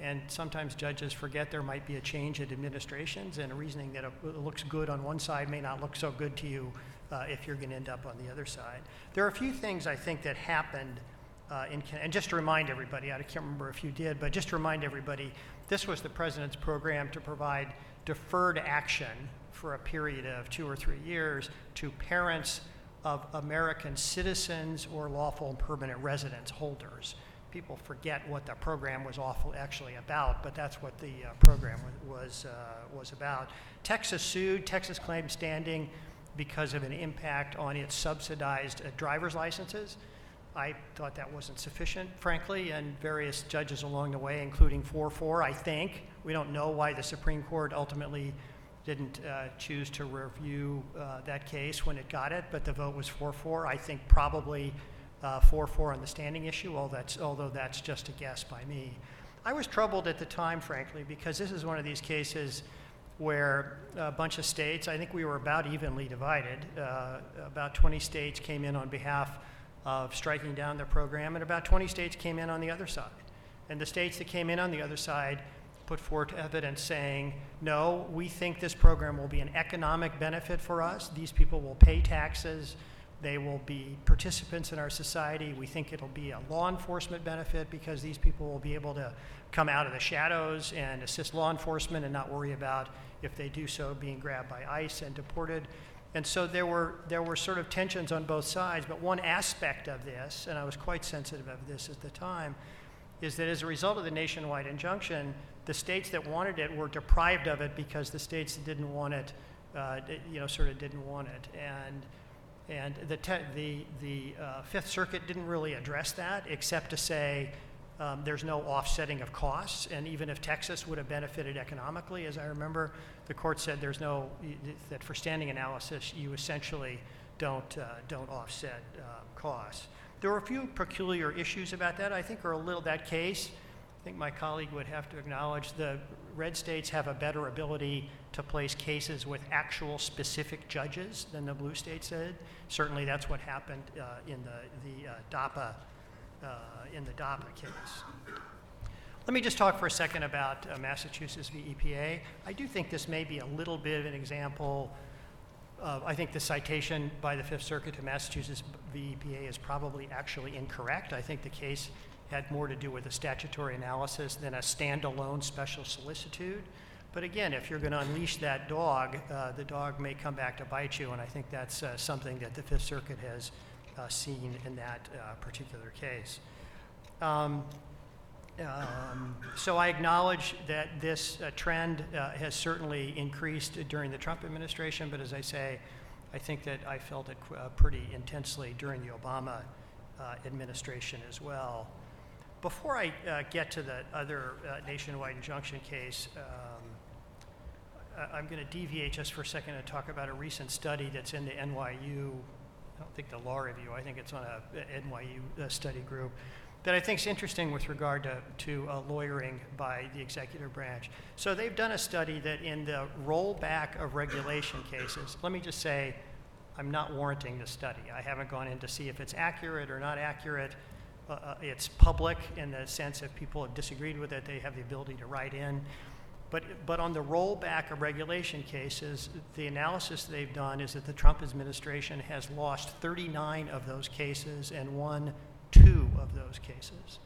and sometimes judges forget there might be a change in administrations, and a reasoning that looks good on one side may not look so good to you if you're going to end up on the other side. There are a few things I think that happened and just to remind everybody, I can't remember if you did, but just to remind everybody, this was the president's program to provide deferred action for a period of 2 or 3 years to parents of American citizens or lawful and permanent residence holders. People forget what the program was actually about, but that's what the program was about. Texas sued. Texas claimed standing because of an impact on its subsidized driver's licenses. I thought that wasn't sufficient, frankly, and various judges along the way, including 4-4, I think. We don't know why the Supreme Court ultimately didn't choose to review that case when it got it, but the vote was 4-4. I think probably 4-4 on the standing issue, although that's just a guess by me. I was troubled at the time, frankly, because this is one of these cases where a bunch of states, I think we were about evenly divided. About 20 states came in on behalf of striking down the program, and about 20 states came in on the other side. And the states that came in on the other side put forth evidence saying, no, we think this program will be an economic benefit for us. These people will pay taxes. They will be participants in our society. We think it'll be a law enforcement benefit because these people will be able to come out of the shadows and assist law enforcement and not worry about, if they do so, being grabbed by ICE and deported. And so there were sort of tensions on both sides, but one aspect of this, and I was quite sensitive of this at the time, is that as a result of the nationwide injunction, the states that wanted it were deprived of it because the states that didn't want it, sort of didn't want it. And the Fifth Circuit didn't really address that, except to say there's no offsetting of costs, and even if Texas would have benefited economically, as I remember, the court said that for standing analysis, you essentially don't offset costs. There were a few peculiar issues about that. I think that case, I think my colleague would have to acknowledge, the red states have a better ability to place cases with actual specific judges than the blue states did. Certainly that's what happened in the DAPA case. Let me just talk for a second about Massachusetts v. EPA. I do think this may be a little bit of an example of, I think the citation by the Fifth Circuit to Massachusetts v. EPA is probably actually incorrect. I think the case had more to do with a statutory analysis than a standalone special solicitude. But again, if you're going to unleash that dog, the dog may come back to bite you, and I think that's something that the Fifth Circuit has seen in that particular case. So I acknowledge that this trend has certainly increased during the Trump administration, but as I say, I think that I felt it pretty intensely during the Obama administration as well. Before I get to the other nationwide injunction case, I'm going to deviate just for a second and talk about a recent study that's in the NYU, I don't think the law review, I think it's on a NYU study group, that I think is interesting with regard to lawyering by the executive branch. So they've done a study that in the rollback of regulation cases, let me just say, I'm not warranting this study. I haven't gone in to see if it's accurate or not accurate. It's public in the sense if people have disagreed with it, they have the ability to write in. But on the rollback of regulation cases, the analysis they've done is that the Trump administration has lost 39 of those cases and won 2 of those cases.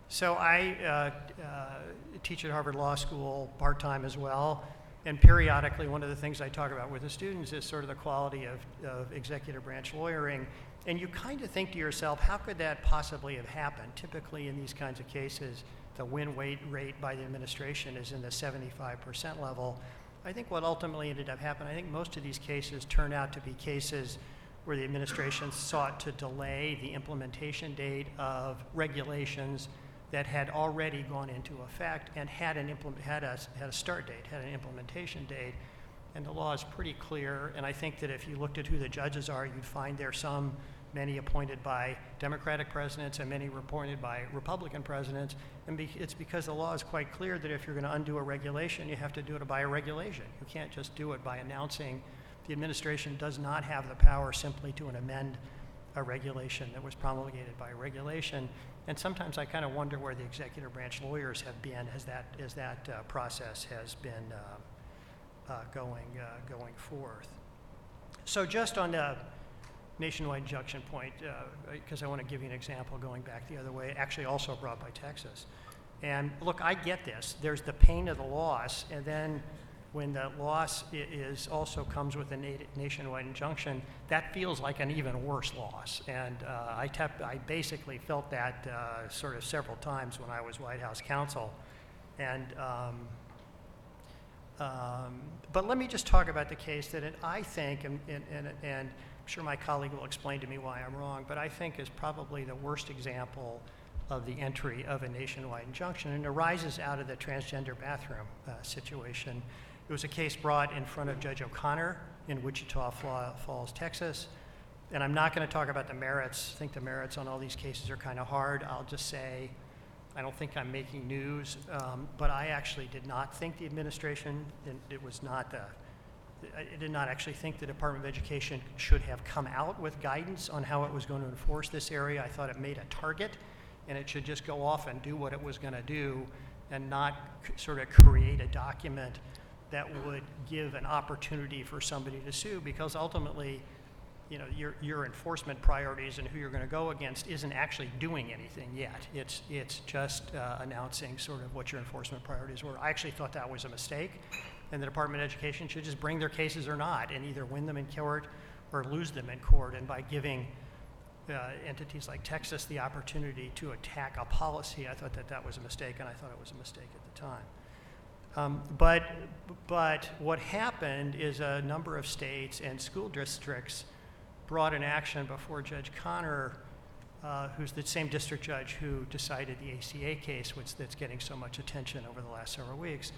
So I teach at Harvard Law School part-time as well, and periodically one of the things I talk about with the students is sort of the quality of executive branch lawyering. And you kind of think to yourself, how could that possibly have happened? Typically in these kinds of cases, the win rate by the administration is in the 75% level. I think what ultimately ended up happening, I think most of these cases turn out to be cases where the administration sought to delay the implementation date of regulations that had already gone into effect and had a start date, had an implementation date. And the law is pretty clear, and I think that if you looked at who the judges are, you'd find there's many appointed by Democratic presidents and many appointed by Republican presidents. And it's because the law is quite clear that if you're going to undo a regulation, you have to do it by a regulation. You can't just do it by announcing. The administration does not have the power simply to amend a regulation that was promulgated by a regulation. And sometimes I kind of wonder where the executive branch lawyers have been as that process has been going forth. So just on the nationwide injunction point, because I want to give you an example going back the other way, actually also brought by Texas. And look, I get this. There's the pain of the loss, and then when the loss also comes with a nationwide injunction, that feels like an even worse loss. And I basically felt that sort of several times when I was White House counsel. And but let me just talk about the case that I think, and I'm sure my colleague will explain to me why I'm wrong, but I think is probably the worst example of the entry of a nationwide injunction, and arises out of the transgender bathroom situation. It was a case brought in front of Judge O'Connor in Wichita Falls, Texas. And I'm not going to talk about the merits. I think the merits on all these cases are kind of hard. I'll just say I don't think I'm making news, but I actually did not think the administration, I did not actually think the Department of Education should have come out with guidance on how it was going to enforce this area. I thought it made a target, and it should just go off and do what it was going to do and not sort of create a document that would give an opportunity for somebody to sue, because ultimately, you know, your enforcement priorities and who you're going to go against isn't actually doing anything yet. It's just announcing sort of what your enforcement priorities were. I actually thought that was a mistake, and the Department of Education should just bring their cases or not, and either win them in court or lose them in court. And by giving entities like Texas the opportunity to attack a policy, I thought that was a mistake, and I thought it was a mistake at the time. But what happened is a number of states and school districts brought an action before Judge Connor, who's the same district judge who decided the ACA case, that's getting so much attention over the last several weeks.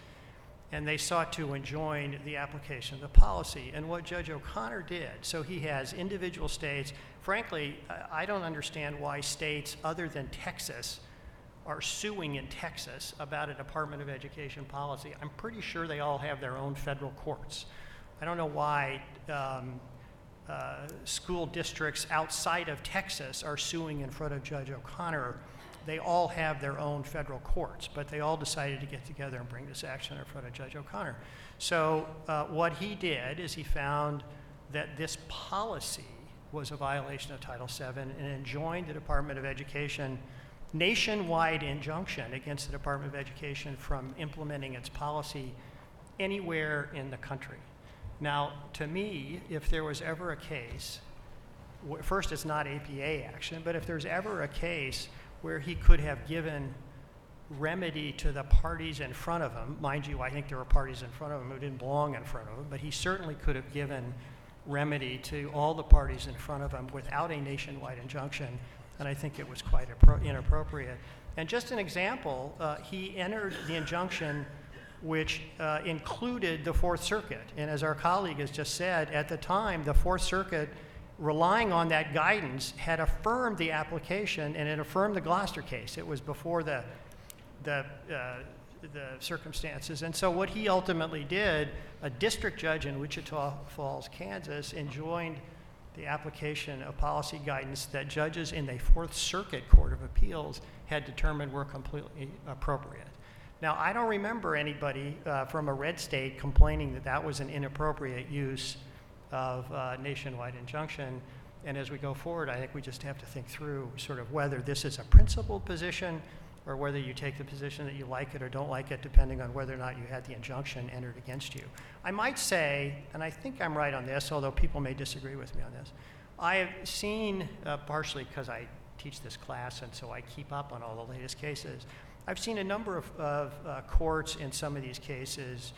And they sought to enjoin the application of the policy. And what Judge O'Connor did, so he has individual states. Frankly, I don't understand why states other than Texas are suing in Texas about a Department of Education policy. I'm pretty sure they all have their own federal courts. I don't know why school districts outside of Texas are suing in front of Judge O'Connor. They all have their own federal courts, but they all decided to get together and bring this action in front of Judge O'Connor. So what he did is he found that this policy was a violation of Title VII and enjoined the Department of Education nationwide injunction against the Department of Education from implementing its policy anywhere in the country. Now, to me, if there was ever a case, first it's not APA action, but if there's ever a case where he could have given remedy to the parties in front of him, mind you, I think there were parties in front of him who didn't belong in front of him, but he certainly could have given remedy to all the parties in front of him without a nationwide injunction, and I think it was quite inappropriate. And just an example, he entered the injunction which included the Fourth Circuit. And as our colleague has just said, at the time, the Fourth Circuit, relying on that guidance, had affirmed the application, and it affirmed the Gloucester case. It was before the circumstances. And so what he ultimately did, a district judge in Wichita Falls, Kansas, enjoined the application of policy guidance that judges in the Fourth Circuit Court of Appeals had determined were completely appropriate. Now, I don't remember anybody from a red state complaining that that was an inappropriate use of nationwide injunction. And as we go forward, I think we just have to think through sort of whether this is a principled position or whether you take the position that you like it or don't like it, depending on whether or not you had the injunction entered against you. I might say, and I think I'm right on this, although people may disagree with me on this, I have seen, partially because I teach this class and so I keep up on all the latest cases, I've seen a number of courts in some of these cases,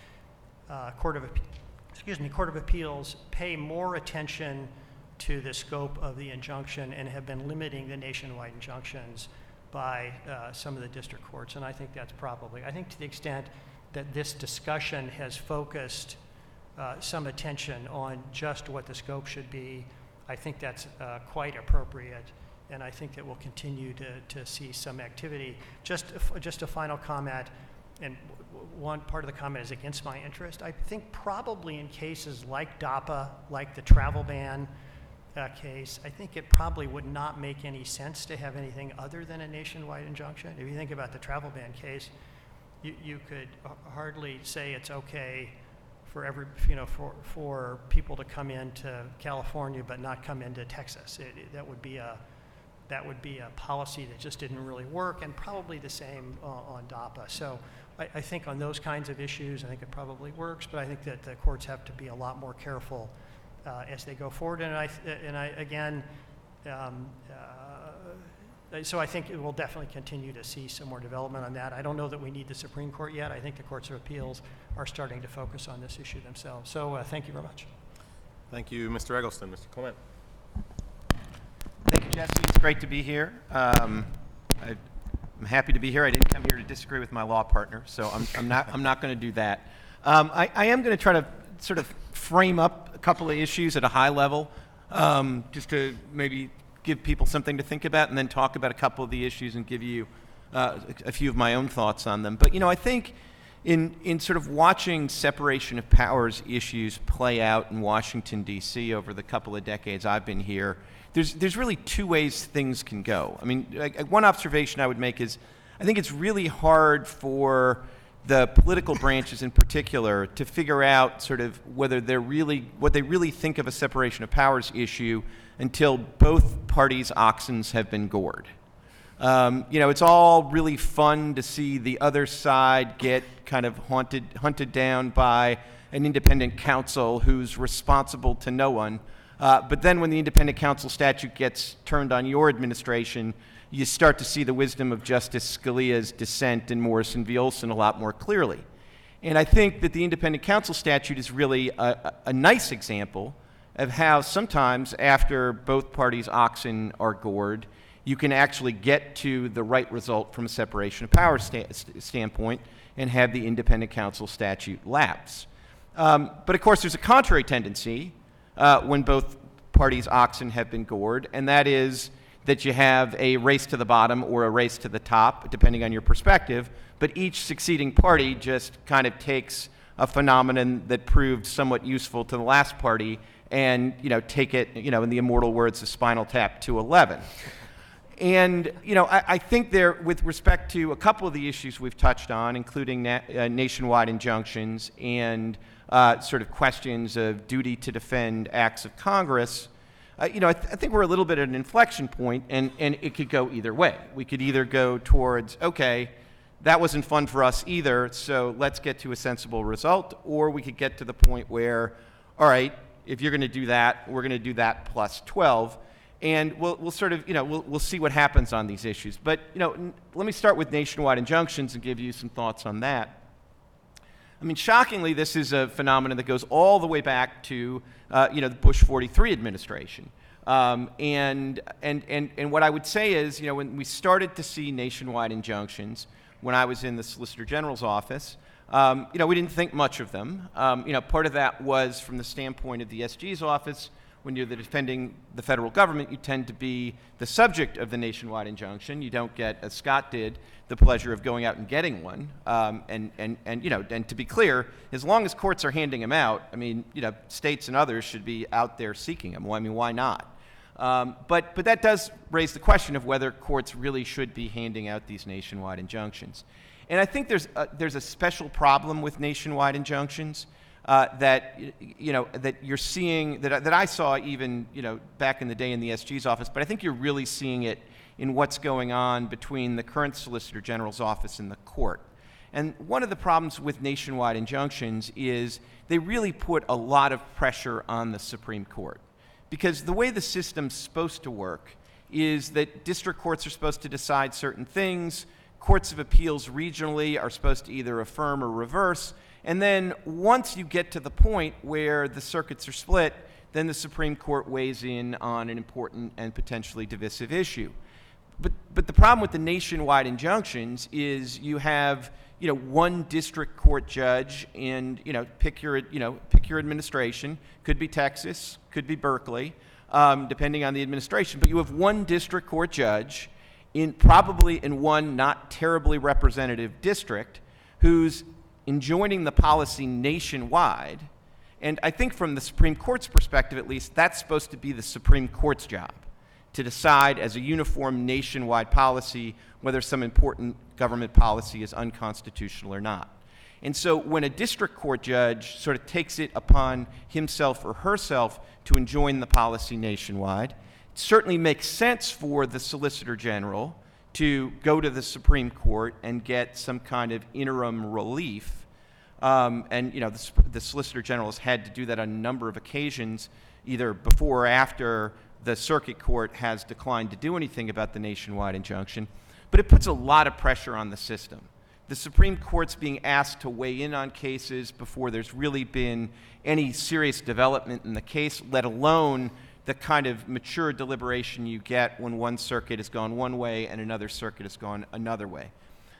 Court of Appeals, pay more attention to the scope of the injunction and have been limiting the nationwide injunctions by some of the district courts. And I think that's probably, I think to the extent that this discussion has focused some attention on just what the scope should be, I think that's quite appropriate. And I think that we'll continue to see some activity. Just a final comment, and one part of the comment is against my interest. I think probably in cases like DAPA, like the travel ban case, I think it probably would not make any sense to have anything other than a nationwide injunction. If you think about the travel ban case, you could hardly say it's okay for for people to come into California but not come into Texas. That would be a policy that just didn't really work, and probably the same on DAPA. So I think on those kinds of issues, I think it probably works, but I think that the courts have to be a lot more careful as they go forward. So I think it will definitely continue to see some more development on that. I don't know that we need the Supreme Court yet. I think the courts of appeals are starting to focus on this issue themselves. So thank you very much. Thank you, Mr. Eggleston. Mr. Clement. Thank you, Jesse. It's great to be here. I'm happy to be here. I didn't come here to disagree with my law partner, so I'm not going to do that. I am going to try to sort of frame up a couple of issues at a high level, just to maybe give people something to think about, and then talk about a couple of the issues and give you a few of my own thoughts on them. But, I think in sort of watching separation of powers issues play out in Washington, D.C. over the couple of decades I've been here, there's really two ways things can go. I mean, one observation I would make is I think it's really hard for the political branches in particular to figure out sort of what they really think of a separation of powers issue until both parties' oxens have been gored. It's all really fun to see the other side get kind of hunted down by an independent counsel who's responsible to no one. But then when the independent counsel statute gets turned on your administration, you start to see the wisdom of Justice Scalia's dissent in Morrison v. Olson a lot more clearly. And I think that the independent counsel statute is really a nice example of how sometimes after both parties' oxen are gored, you can actually get to the right result from a separation of powers standpoint and have the independent counsel statute lapse. But of course, there's a contrary tendency when both parties' oxen have been gored, and that is that you have a race to the bottom or a race to the top, depending on your perspective, but each succeeding party just kind of takes a phenomenon that proved somewhat useful to the last party and, take it, in the immortal words of Spinal Tap, to 11. And, I think there, with respect to a couple of the issues we've touched on, including nationwide injunctions and sort of questions of duty to defend acts of Congress, I think we're a little bit at an inflection point, and it could go either way. We could either go towards, okay, that wasn't fun for us either, so let's get to a sensible result, or we could get to the point where, all right, if you're going to do that, we're going to do that plus 12. And we'll sort of, we'll see what happens on these issues. But, let me start with nationwide injunctions and give you some thoughts on that. I mean, shockingly, this is a phenomenon that goes all the way back to, the Bush 43 administration. And what I would say is, when we started to see nationwide injunctions, when I was in the Solicitor General's office, we didn't think much of them. Part of that was from the standpoint of the SG's office. When you're defending the federal government, you tend to be the subject of the nationwide injunction. You don't get, as Scott did, the pleasure of going out and getting one. And to be clear, as long as courts are handing them out, I mean, states and others should be out there seeking them. Well, I mean, why not? But that does raise the question of whether courts really should be handing out these nationwide injunctions. And I think there's a special problem with nationwide injunctions. That you're seeing, that I saw even, back in the day in the SG's office, but I think you're really seeing it in what's going on between the current Solicitor General's office and the court. And one of the problems with nationwide injunctions is they really put a lot of pressure on the Supreme Court. Because the way the system's supposed to work is that district courts are supposed to decide certain things, courts of appeals regionally are supposed to either affirm or reverse, and then once you get to the point where the circuits are split, then the Supreme Court weighs in on an important and potentially divisive issue. But the problem with the nationwide injunctions is you have, one district court judge and, pick your administration. Could be Texas, could be Berkeley, depending on the administration. But you have one district court judge probably in one not terribly representative district who's enjoining the policy nationwide, and I think from the Supreme Court's perspective at least, that's supposed to be the Supreme Court's job, to decide as a uniform nationwide policy whether some important government policy is unconstitutional or not. And so when a district court judge sort of takes it upon himself or herself to enjoin the policy nationwide, it certainly makes sense for the Solicitor General to go to the Supreme Court and get some kind of interim relief. The Solicitor General has had to do that on a number of occasions, either before or after the circuit court has declined to do anything about the nationwide injunction. But it puts a lot of pressure on the system. The Supreme Court's being asked to weigh in on cases before there's really been any serious development in the case, let alone the kind of mature deliberation you get when one circuit has gone one way and another circuit has gone another way.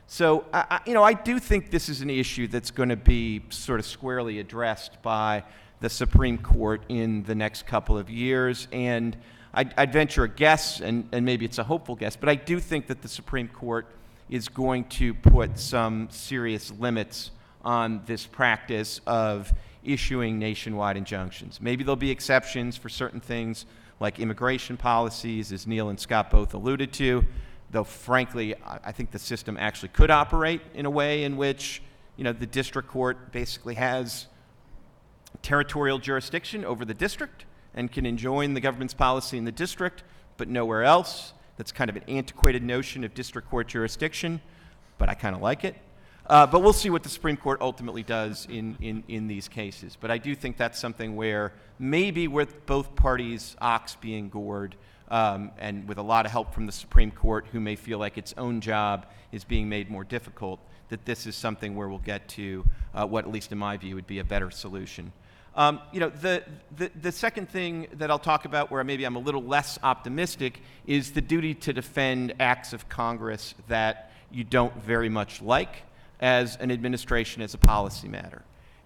So, I do think this is an issue that's going to be sort of squarely addressed by the Supreme Court in the next couple of years. And I'd venture a guess, and maybe it's a hopeful guess, but I do think that the Supreme Court is going to put some serious limits on this practice of issuing nationwide injunctions. Maybe there'll be exceptions for certain things like immigration policies, as Neil and Scott both alluded to, though frankly, I think the system actually could operate in a way in which, the district court basically has territorial jurisdiction over the district and can enjoin the government's policy in the district, but nowhere else. That's kind of an antiquated notion of district court jurisdiction, but I kind of like it. But we'll see what the Supreme Court ultimately does in these cases. But I do think that's something where maybe with both parties' ox being gored, and with a lot of help from the Supreme Court, who may feel like its own job is being made more difficult, that this is something where we'll get to what, at least in my view, would be a better solution. The second thing that I'll talk about where maybe I'm a little less optimistic is the duty to defend acts of Congress that you don't very much like as an administration, as a policy matter.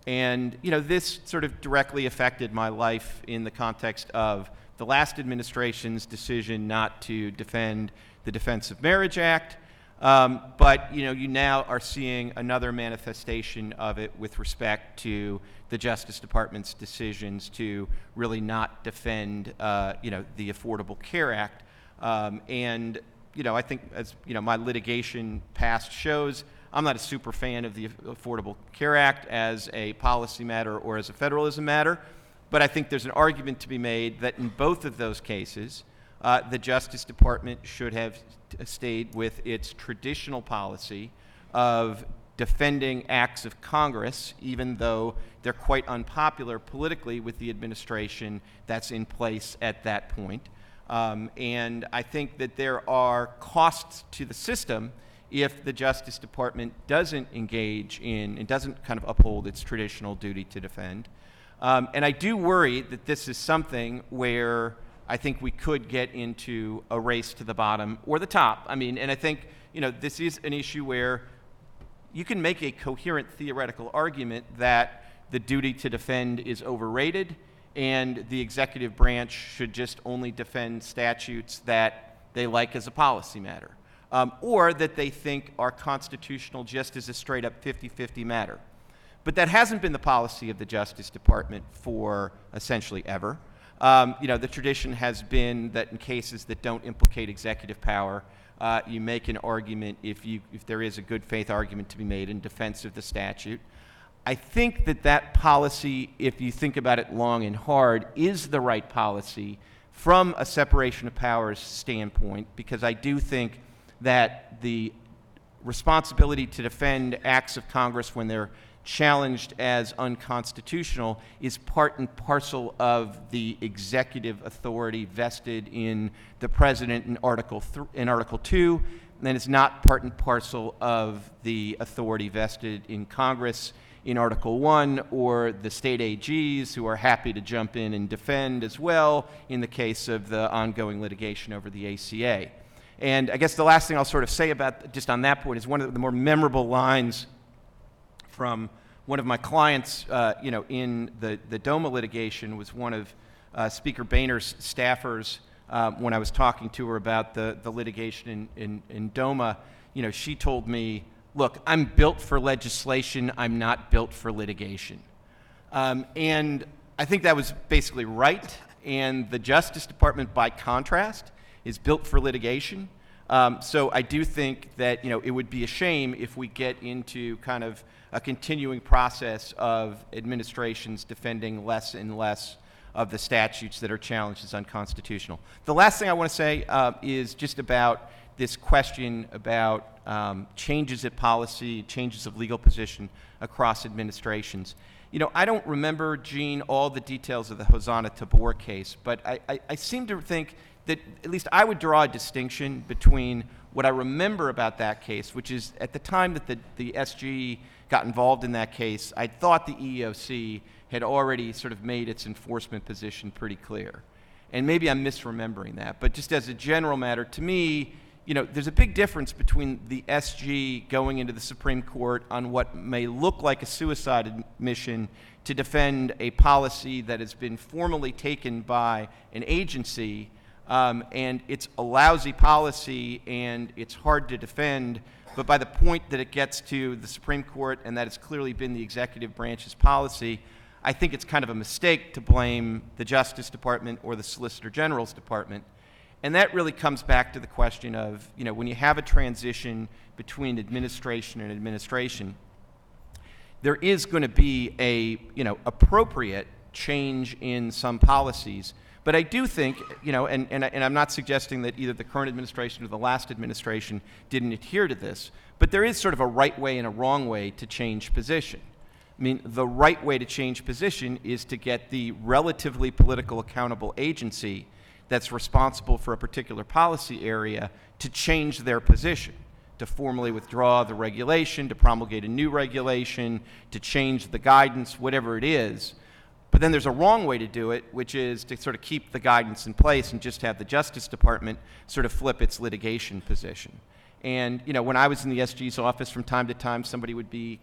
And, this sort of directly affected my life in the context of the last administration's decision not to defend the Defense of Marriage Act. But, you now are seeing another manifestation of it with respect to the Justice Department's decisions to really not defend, the Affordable Care Act. And, I think as, my litigation past shows, I'm not a super fan of the Affordable Care Act as a policy matter or as a federalism matter, but I think there's an argument to be made that in both of those cases, the Justice Department should have stayed with its traditional policy of defending acts of Congress, even though they're quite unpopular politically with the administration that's in place at that point. And I think that there are costs to the system if the Justice Department doesn't engage in and doesn't kind of uphold its traditional duty to defend. And I do worry that this is something where I think we could get into a race to the bottom or the top. And I think, this is an issue where you can make a coherent theoretical argument that the duty to defend is overrated and the executive branch should just only defend statutes that they like as a policy matter. Or that they think are constitutional just as a straight-up 50-50 matter. But that hasn't been the policy of the Justice Department for essentially ever. The tradition has been that in cases that don't implicate executive power, you make an argument if there is a good faith argument to be made in defense of the statute. I think that policy, if you think about it long and hard, is the right policy from a separation of powers standpoint, because I do think that the responsibility to defend acts of Congress when they're challenged as unconstitutional is part and parcel of the executive authority vested in the President in Article 2, and then it's not part and parcel of the authority vested in Congress in Article 1 or the state AGs who are happy to jump in and defend as well in the case of the ongoing litigation over the ACA. And I guess the last thing I'll sort of say about just on that point is one of the more memorable lines from one of my clients, in the DOMA litigation was one of Speaker Boehner's staffers when I was talking to her about the litigation in DOMA. She told me, look, I'm built for legislation, I'm not built for litigation. And I think that was basically right. And the Justice Department, by contrast, is built for litigation. So I do think that it would be a shame if we get into kind of a continuing process of administrations defending less and less of the statutes that are challenged as unconstitutional. The last thing I want to say is just about this question about changes at policy, changes of legal position across administrations. I don't remember, Gene, all the details of the Hosanna Tabor case, but I seem to think that at least I would draw a distinction between what I remember about that case, which is at the time that the SG got involved in that case, I thought the EEOC had already sort of made its enforcement position pretty clear. And maybe I'm misremembering that, but just as a general matter, to me, there's a big difference between the SG going into the Supreme Court on what may look like a suicide mission to defend a policy that has been formally taken by an agency And it's a lousy policy, and it's hard to defend. But by the point that it gets to the Supreme Court, and that it's clearly been the executive branch's policy, I think it's kind of a mistake to blame the Justice Department or the Solicitor General's Department. And that really comes back to the question of, when you have a transition between administration and administration, there is going to be a, appropriate change in some policies. But I do think, and I'm not suggesting that either the current administration or the last administration didn't adhere to this, but there is sort of a right way and a wrong way to change position. I mean, the right way to change position is to get the relatively political accountable agency that's responsible for a particular policy area to change their position, to formally withdraw the regulation, to promulgate a new regulation, to change the guidance, whatever it is. But then there's a wrong way to do it, which is to sort of keep the guidance in place and just have the Justice Department sort of flip its litigation position. And, when I was in the SG's office, from time to time, somebody would be,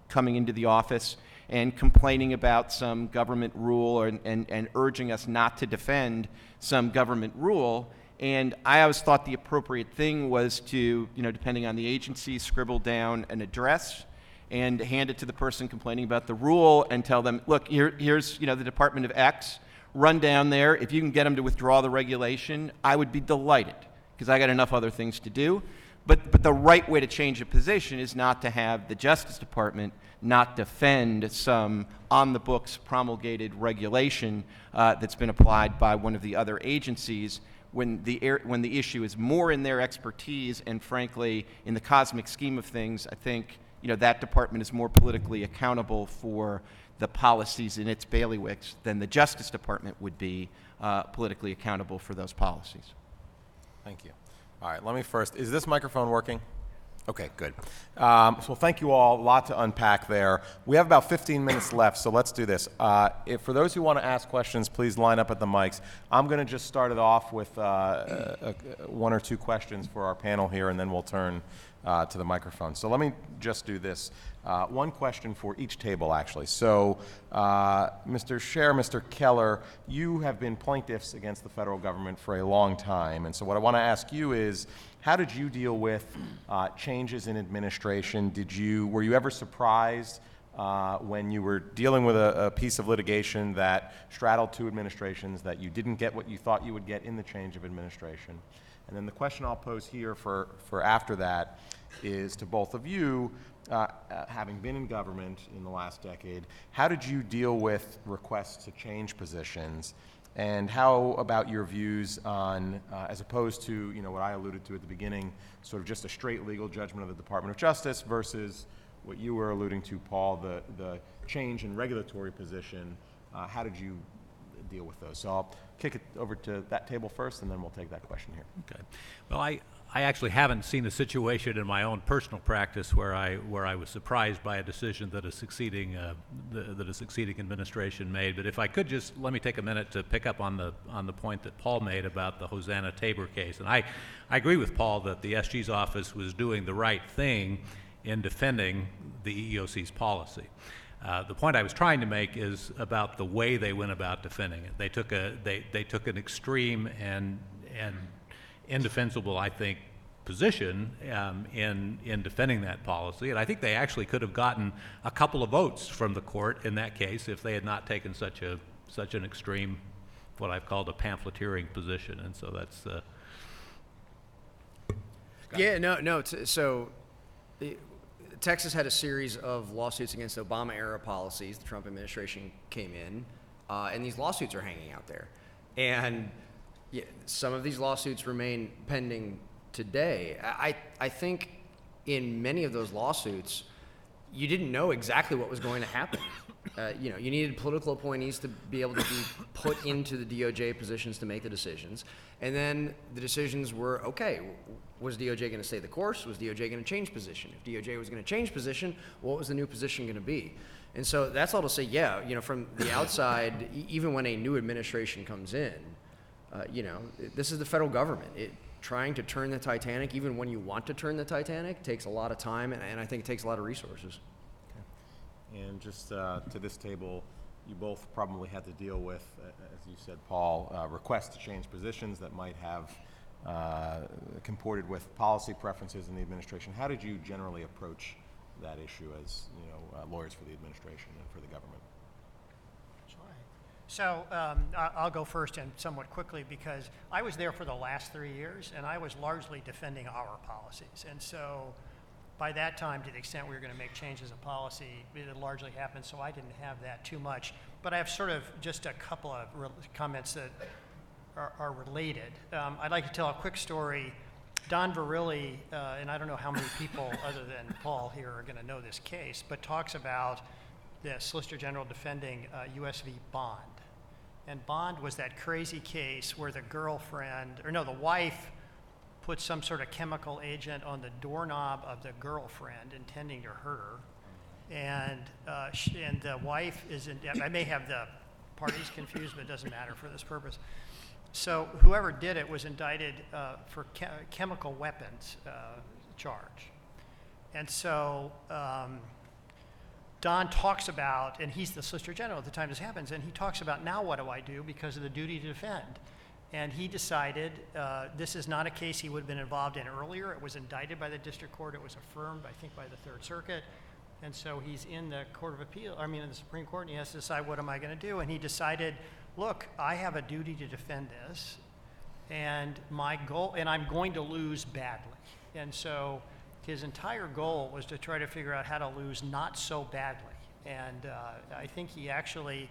coming into the office and complaining about some government rule and urging us not to defend some government rule. And I always thought the appropriate thing was to, depending on the agency, scribble down an address and hand it to the person complaining about the rule and tell them, look, here's the Department of X, run down there. If you can get them to withdraw the regulation, I would be delighted, because I got enough other things to do. But the right way to change a position is not to have the Justice Department not defend some on-the-books promulgated regulation that's been applied by one of the other agencies when the issue is more in their expertise, and frankly, in the cosmic scheme of things, I think that department is more politically accountable for the policies in its bailiwicks than the Justice Department would be politically accountable for those policies. Thank you. All right, let me first, is this microphone working? Okay, good. So thank you all, a lot to unpack there. We have about 15 minutes left, so let's do this. For those who want to ask questions, please line up at the mics. I'm going to just start it off with one or two questions for our panel here, and then we'll turn to the microphone. So let me just do this. One question for each table, actually. So, Mr. Scher, Mr. Keller, you have been plaintiffs against the federal government for a long time. And so what I want to ask you is, how did you deal with changes in administration? Were you ever surprised when you were dealing with a piece of litigation that straddled two administrations, that you didn't get what you thought you would get in the change of administration? And then the question I'll pose here for after that is to both of you, having been in government in the last decade, how did you deal with requests to change positions? And how about your views on, as opposed to, what I alluded to at the beginning, sort of just a straight legal judgment of the Department of Justice versus what you were alluding to, Paul, the change in regulatory position. How did you deal with those? So I'll kick it over to that table first, and then we'll take that question here. Okay. Well, I actually haven't seen a situation in my own personal practice where I was surprised by a decision that a succeeding administration made. But if I could just let me take a minute to pick up on the point that Paul made about the Hosanna Tabor case. And I agree with Paul that the SG's office was doing the right thing in defending the EEOC's policy. The point I was trying to make is about the way they went about defending it. They took an extreme and indefensible, I think, position in defending that policy, and I think they actually could have gotten a couple of votes from the court in that case if they had not taken such an extreme, what I've called a pamphleteering position. And so that's Texas had a series of lawsuits against Obama-era policies. The Trump administration came in, and these lawsuits are hanging out there. And some of these lawsuits remain pending today. I think in many of those lawsuits, you didn't know exactly what was going to happen. You needed political appointees to be able to be put into the DOJ positions to make the decisions. And then the decisions were, okay, was DOJ going to stay the course? Was DOJ going to change position? If DOJ was going to change position, what was the new position going to be? And so that's all to say, from the outside, even when a new administration comes in, this is the federal government. Trying to turn the Titanic, even when you want to turn the Titanic, takes a lot of time, and I think it takes a lot of resources. Okay. And just to this table, you both probably had to deal with, as you said, Paul, requests to change positions that might have comported with policy preferences in the administration. How did you generally approach that issue as lawyers for the administration and for the government? So I'll go first and somewhat quickly because I was there for the last 3 years and I was largely defending our policies. And so by that time, to the extent we were going to make changes in policy, it had largely happened, so I didn't have that too much. But I have sort of just a couple of comments that are related. I'd like to tell a quick story. Don Verrilli, and I don't know how many people other than Paul here are going to know this case, but talks about the Solicitor General defending U.S. v. Bond. And Bond was that crazy case where the wife put some sort of chemical agent on the doorknob of the girlfriend intending to hurt her. And the wife I may have the parties confused, but it doesn't matter for this purpose. So whoever did it was indicted for chemical weapons charge. And so Don talks about, and he's the Solicitor General at the time this happens, and he talks about, now what do I do because of the duty to defend? And he decided this is not a case he would have been involved in earlier. It was indicted by the district court. It was affirmed, I think, by the Third Circuit. And so he's in the in the Supreme Court, and he has to decide, what am I going to do? And he decided, look, I have a duty to defend this, and I'm going to lose badly. And so his entire goal was to try to figure out how to lose not so badly. And I think he actually,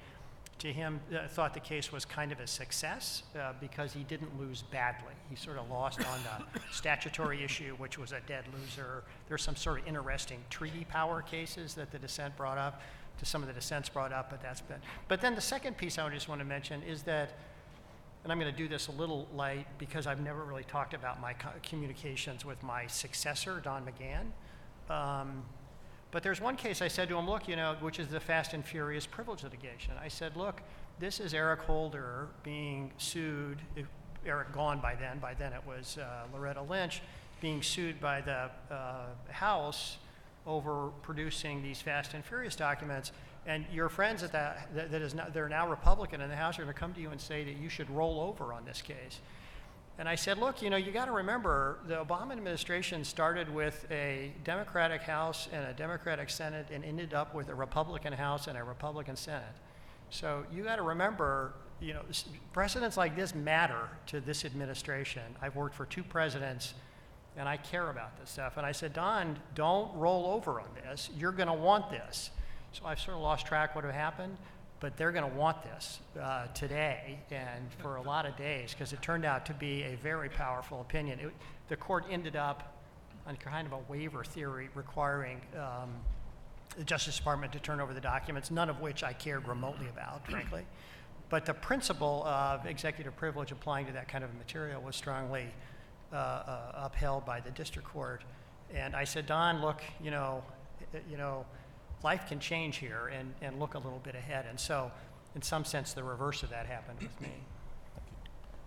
to him, thought the case was kind of a success because he didn't lose badly. He sort of lost on the statutory issue, which was a dead loser. There's some sort of interesting treaty power cases that the dissent brought up, some of the dissents brought up, but that's been. But then the second piece I just want to mention is that, and I'm going to do this a little light because I've never really talked about my communications with my successor, Don McGahn. But there's one case I said to him, look, which is the fast and furious privilege litigation. I said, look, this is Eric Holder being sued, Eric gone by then it was Loretta Lynch, being sued by the House over producing these fast and furious documents. And your friends they're now Republican in the House are going to come to you and say that you should roll over on this case. And I said, look, you got to remember the Obama administration started with a Democratic House and a Democratic Senate and ended up with a Republican House and a Republican Senate. So you got to remember, precedents like this matter to this administration. I've worked for 2 presidents and I care about this stuff. And I said, Don, don't roll over on this. You're going to want this. So I've sort of lost track what happened, but they're going to want this today and for a lot of days because it turned out to be a very powerful opinion. The court ended up on kind of a waiver theory requiring the Justice Department to turn over the documents, none of which I cared remotely about, frankly. But the principle of executive privilege applying to that kind of material was strongly upheld by the district court. And I said, Don, look, life can change here and look a little bit ahead. And so, in some sense, the reverse of that happened with me.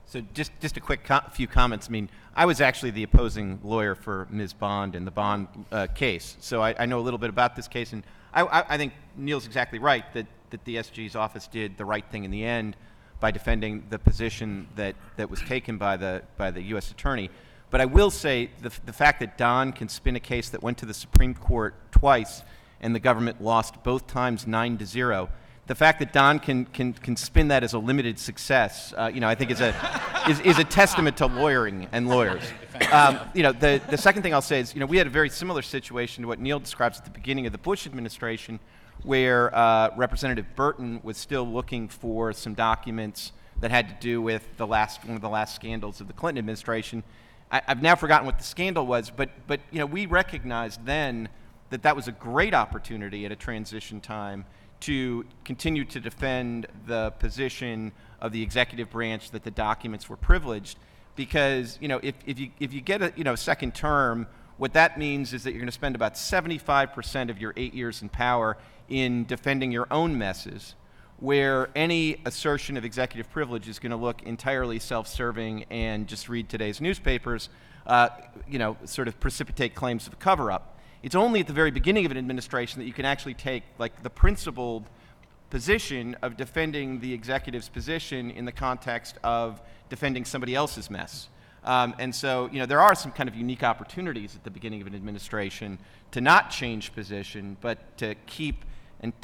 So just a quick few comments. I mean, I was actually the opposing lawyer for Ms. Bond in the Bond case. So I know a little bit about this case. And I think Neil's exactly right that the SG's office did the right thing in the end by defending the position that was taken by the U.S. attorney. But I will say the fact that Don can spin a case that went to the Supreme Court twice and the government lost both times 9-0. The fact that Don can spin that as a limited success, I think is a testament to lawyering and lawyers. The second thing I'll say is, we had a very similar situation to what Neil describes at the beginning of the Bush administration, where Representative Burton was still looking for some documents that had to do with one of the last scandals of the Clinton administration. I've now forgotten what the scandal was, but we recognized then that was a great opportunity at a transition time to continue to defend the position of the executive branch that the documents were privileged, because if you get a second term, what that means is that you're going to spend about 75% of your 8 years in power in defending your own messes, where any assertion of executive privilege is going to look entirely self-serving and just read today's newspapers, sort of precipitate claims of a cover-up. It's only at the very beginning of an administration that you can actually take the principled position of defending the executive's position in the context of defending somebody else's mess. And so, there are some kind of unique opportunities at the beginning of an administration to not change position, but to keep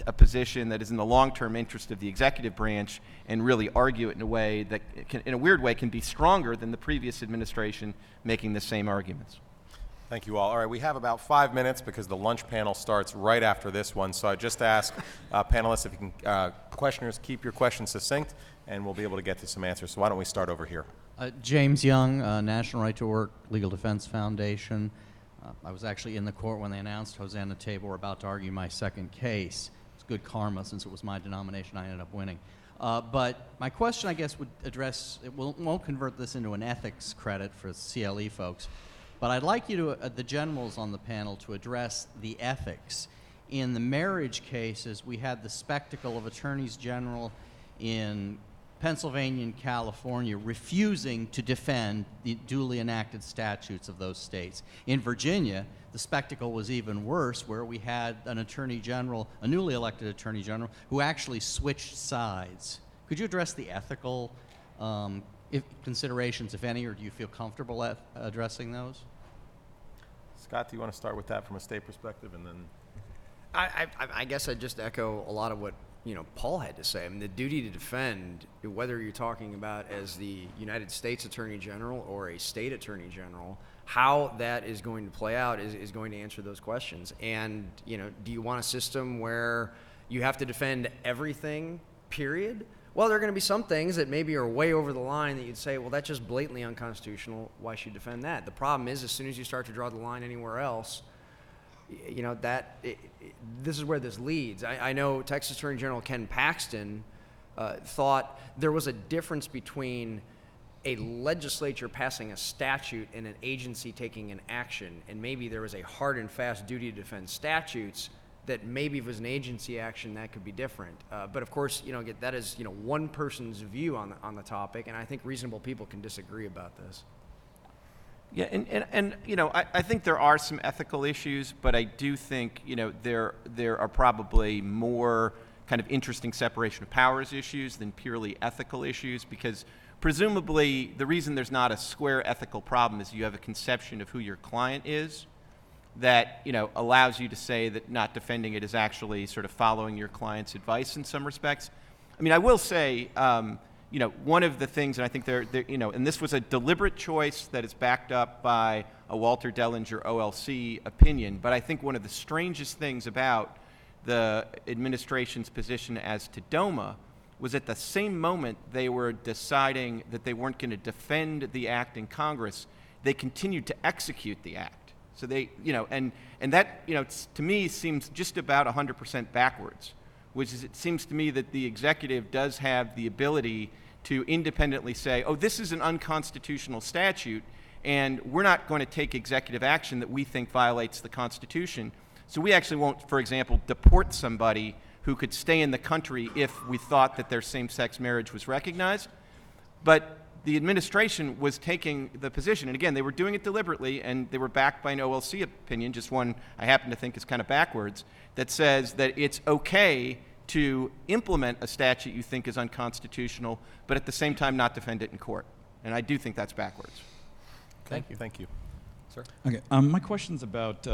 a position that is in the long-term interest of the executive branch and really argue it in a way that, in a weird way, can be stronger than the previous administration making the same arguments. Thank you all. All right, we have about 5 minutes because the lunch panel starts right after this one. So I just ask panelists if you can, questioners, keep your questions succinct, and we'll be able to get to some answers. So why don't we start over here? James Young, National Right to Work Legal Defense Foundation. I was actually in the court when they announced Hosanna Tabor were about to argue my second case. It's good karma since it was my denomination I ended up winning. But my question, I guess, would address, won't convert this into an ethics credit for CLE folks, but I'd like you to, the generals on the panel, to address the ethics. In the marriage cases, we had the spectacle of attorneys general in Pennsylvania and California refusing to defend the duly enacted statutes of those states. In Virginia, the spectacle was even worse, where we had an attorney general, a newly elected attorney general, who actually switched sides. Could you address the ethical considerations, if any, or do you feel comfortable addressing those? Scott, do you want to start with that from a state perspective, and then? I guess I'd just echo a lot of what Paul had to say. I mean, the duty to defend, whether you're talking about as the United States Attorney General or a state Attorney General, how that is going to play out is going to answer those questions. And, do you want a system where you have to defend everything, period? Well, there are going to be some things that maybe are way over the line that you'd say, well, that's just blatantly unconstitutional. Why should you defend that? The problem is, as soon as you start to draw the line anywhere else, this is where this leads. I know Texas Attorney General Ken Paxton thought there was a difference between a legislature passing a statute and an agency taking an action, and maybe there was a hard and fast duty to defend statutes that maybe if it was an agency action that could be different. But of course, that is one person's view on the topic, and I think reasonable people can disagree about this. Yeah, and I think there are some ethical issues, but I do think there are probably more kind of interesting separation of powers issues than purely ethical issues, because presumably the reason there's not a square ethical problem is you have a conception of who your client is that allows you to say that not defending it is actually sort of following your client's advice in some respects. I mean, I will say. One of the things, and I think and this was a deliberate choice that is backed up by a Walter Dellinger OLC opinion, but I think one of the strangest things about the administration's position as to DOMA was at the same moment they were deciding that they weren't going to defend the act in Congress, they continued to execute the act. So they, and that, to me seems just about 100% backwards, which is, it seems to me that the executive does have the ability to independently say, oh, this is an unconstitutional statute, and we're not going to take executive action that we think violates the Constitution. So we actually won't, for example, deport somebody who could stay in the country if we thought that their same-sex marriage was recognized. But the administration was taking the position, and again, they were doing it deliberately, and they were backed by an OLC opinion, just one I happen to think is kind of backwards, that says that it's okay to implement a statute you think is unconstitutional, but at the same time not defend it in court. And I do think that's backwards. Thank you. Thank you. Sir? Okay. My question's about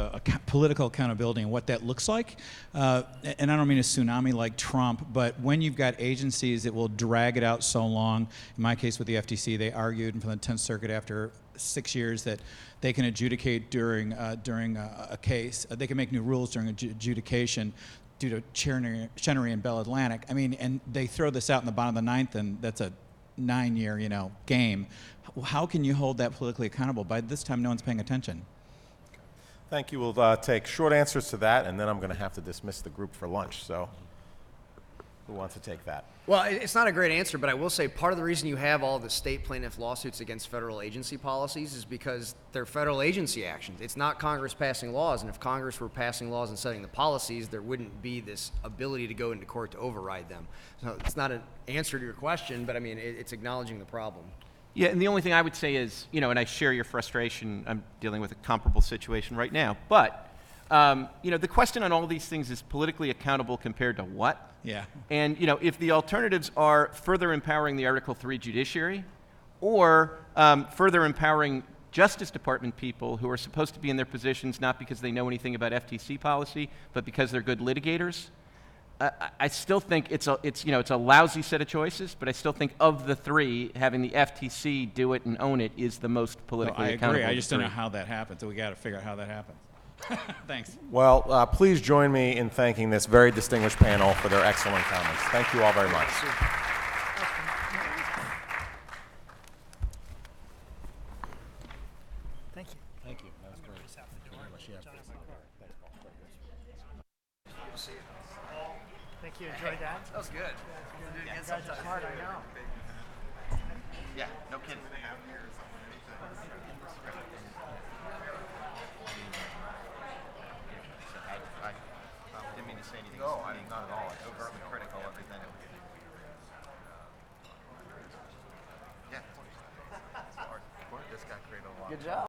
political accountability and what that looks like. And I don't mean a tsunami like Trump, but when you've got agencies that will drag it out so long, in my case with the FTC, they argued from the 10th Circuit after 6 years that they can adjudicate during a case. They can make new rules during adjudication due to Chenery and Bell Atlantic. I mean, and they throw this out in the bottom of the ninth, and that's a 9-year, game. How can you hold that politically accountable? By this time, no one's paying attention. Thank you. We'll take short answers to that, and then I'm going to have to dismiss the group for lunch. So who wants to take that? Well, it's not a great answer, but I will say part of the reason you have all the state plaintiff lawsuits against federal agency policies is because they're federal agency actions. It's not Congress passing laws, and if Congress were passing laws and setting the policies, there wouldn't be this ability to go into court to override them. So it's not an answer to your question, but I mean, it's acknowledging the problem. Yeah, and the only thing I would say is, and I share your frustration, I'm dealing with a comparable situation right now, but The question on all these things is politically accountable compared to what? Yeah. And, if the alternatives are further empowering the Article III judiciary or further empowering Justice Department people who are supposed to be in their positions not because they know anything about FTC policy, but because they're good litigators, I still think it's a lousy set of choices, but I still think of the three, having the FTC do it and own it is the most politically I accountable. agree. I of just the don't know three. how that happens. So we got to figure out how that happens. Thanks. Well, please join me in thanking this very distinguished panel for their excellent comments. Thank you all very much. Thank you. Thank you. That was great. Thank you. Enjoyed that. That was good. We'll do it again You guys are sometime. smart, I know. Yeah, no kidding. I didn't mean to say anything. No, not at all. Overtly critical of everything. Yeah. This guy created a lot. Good job.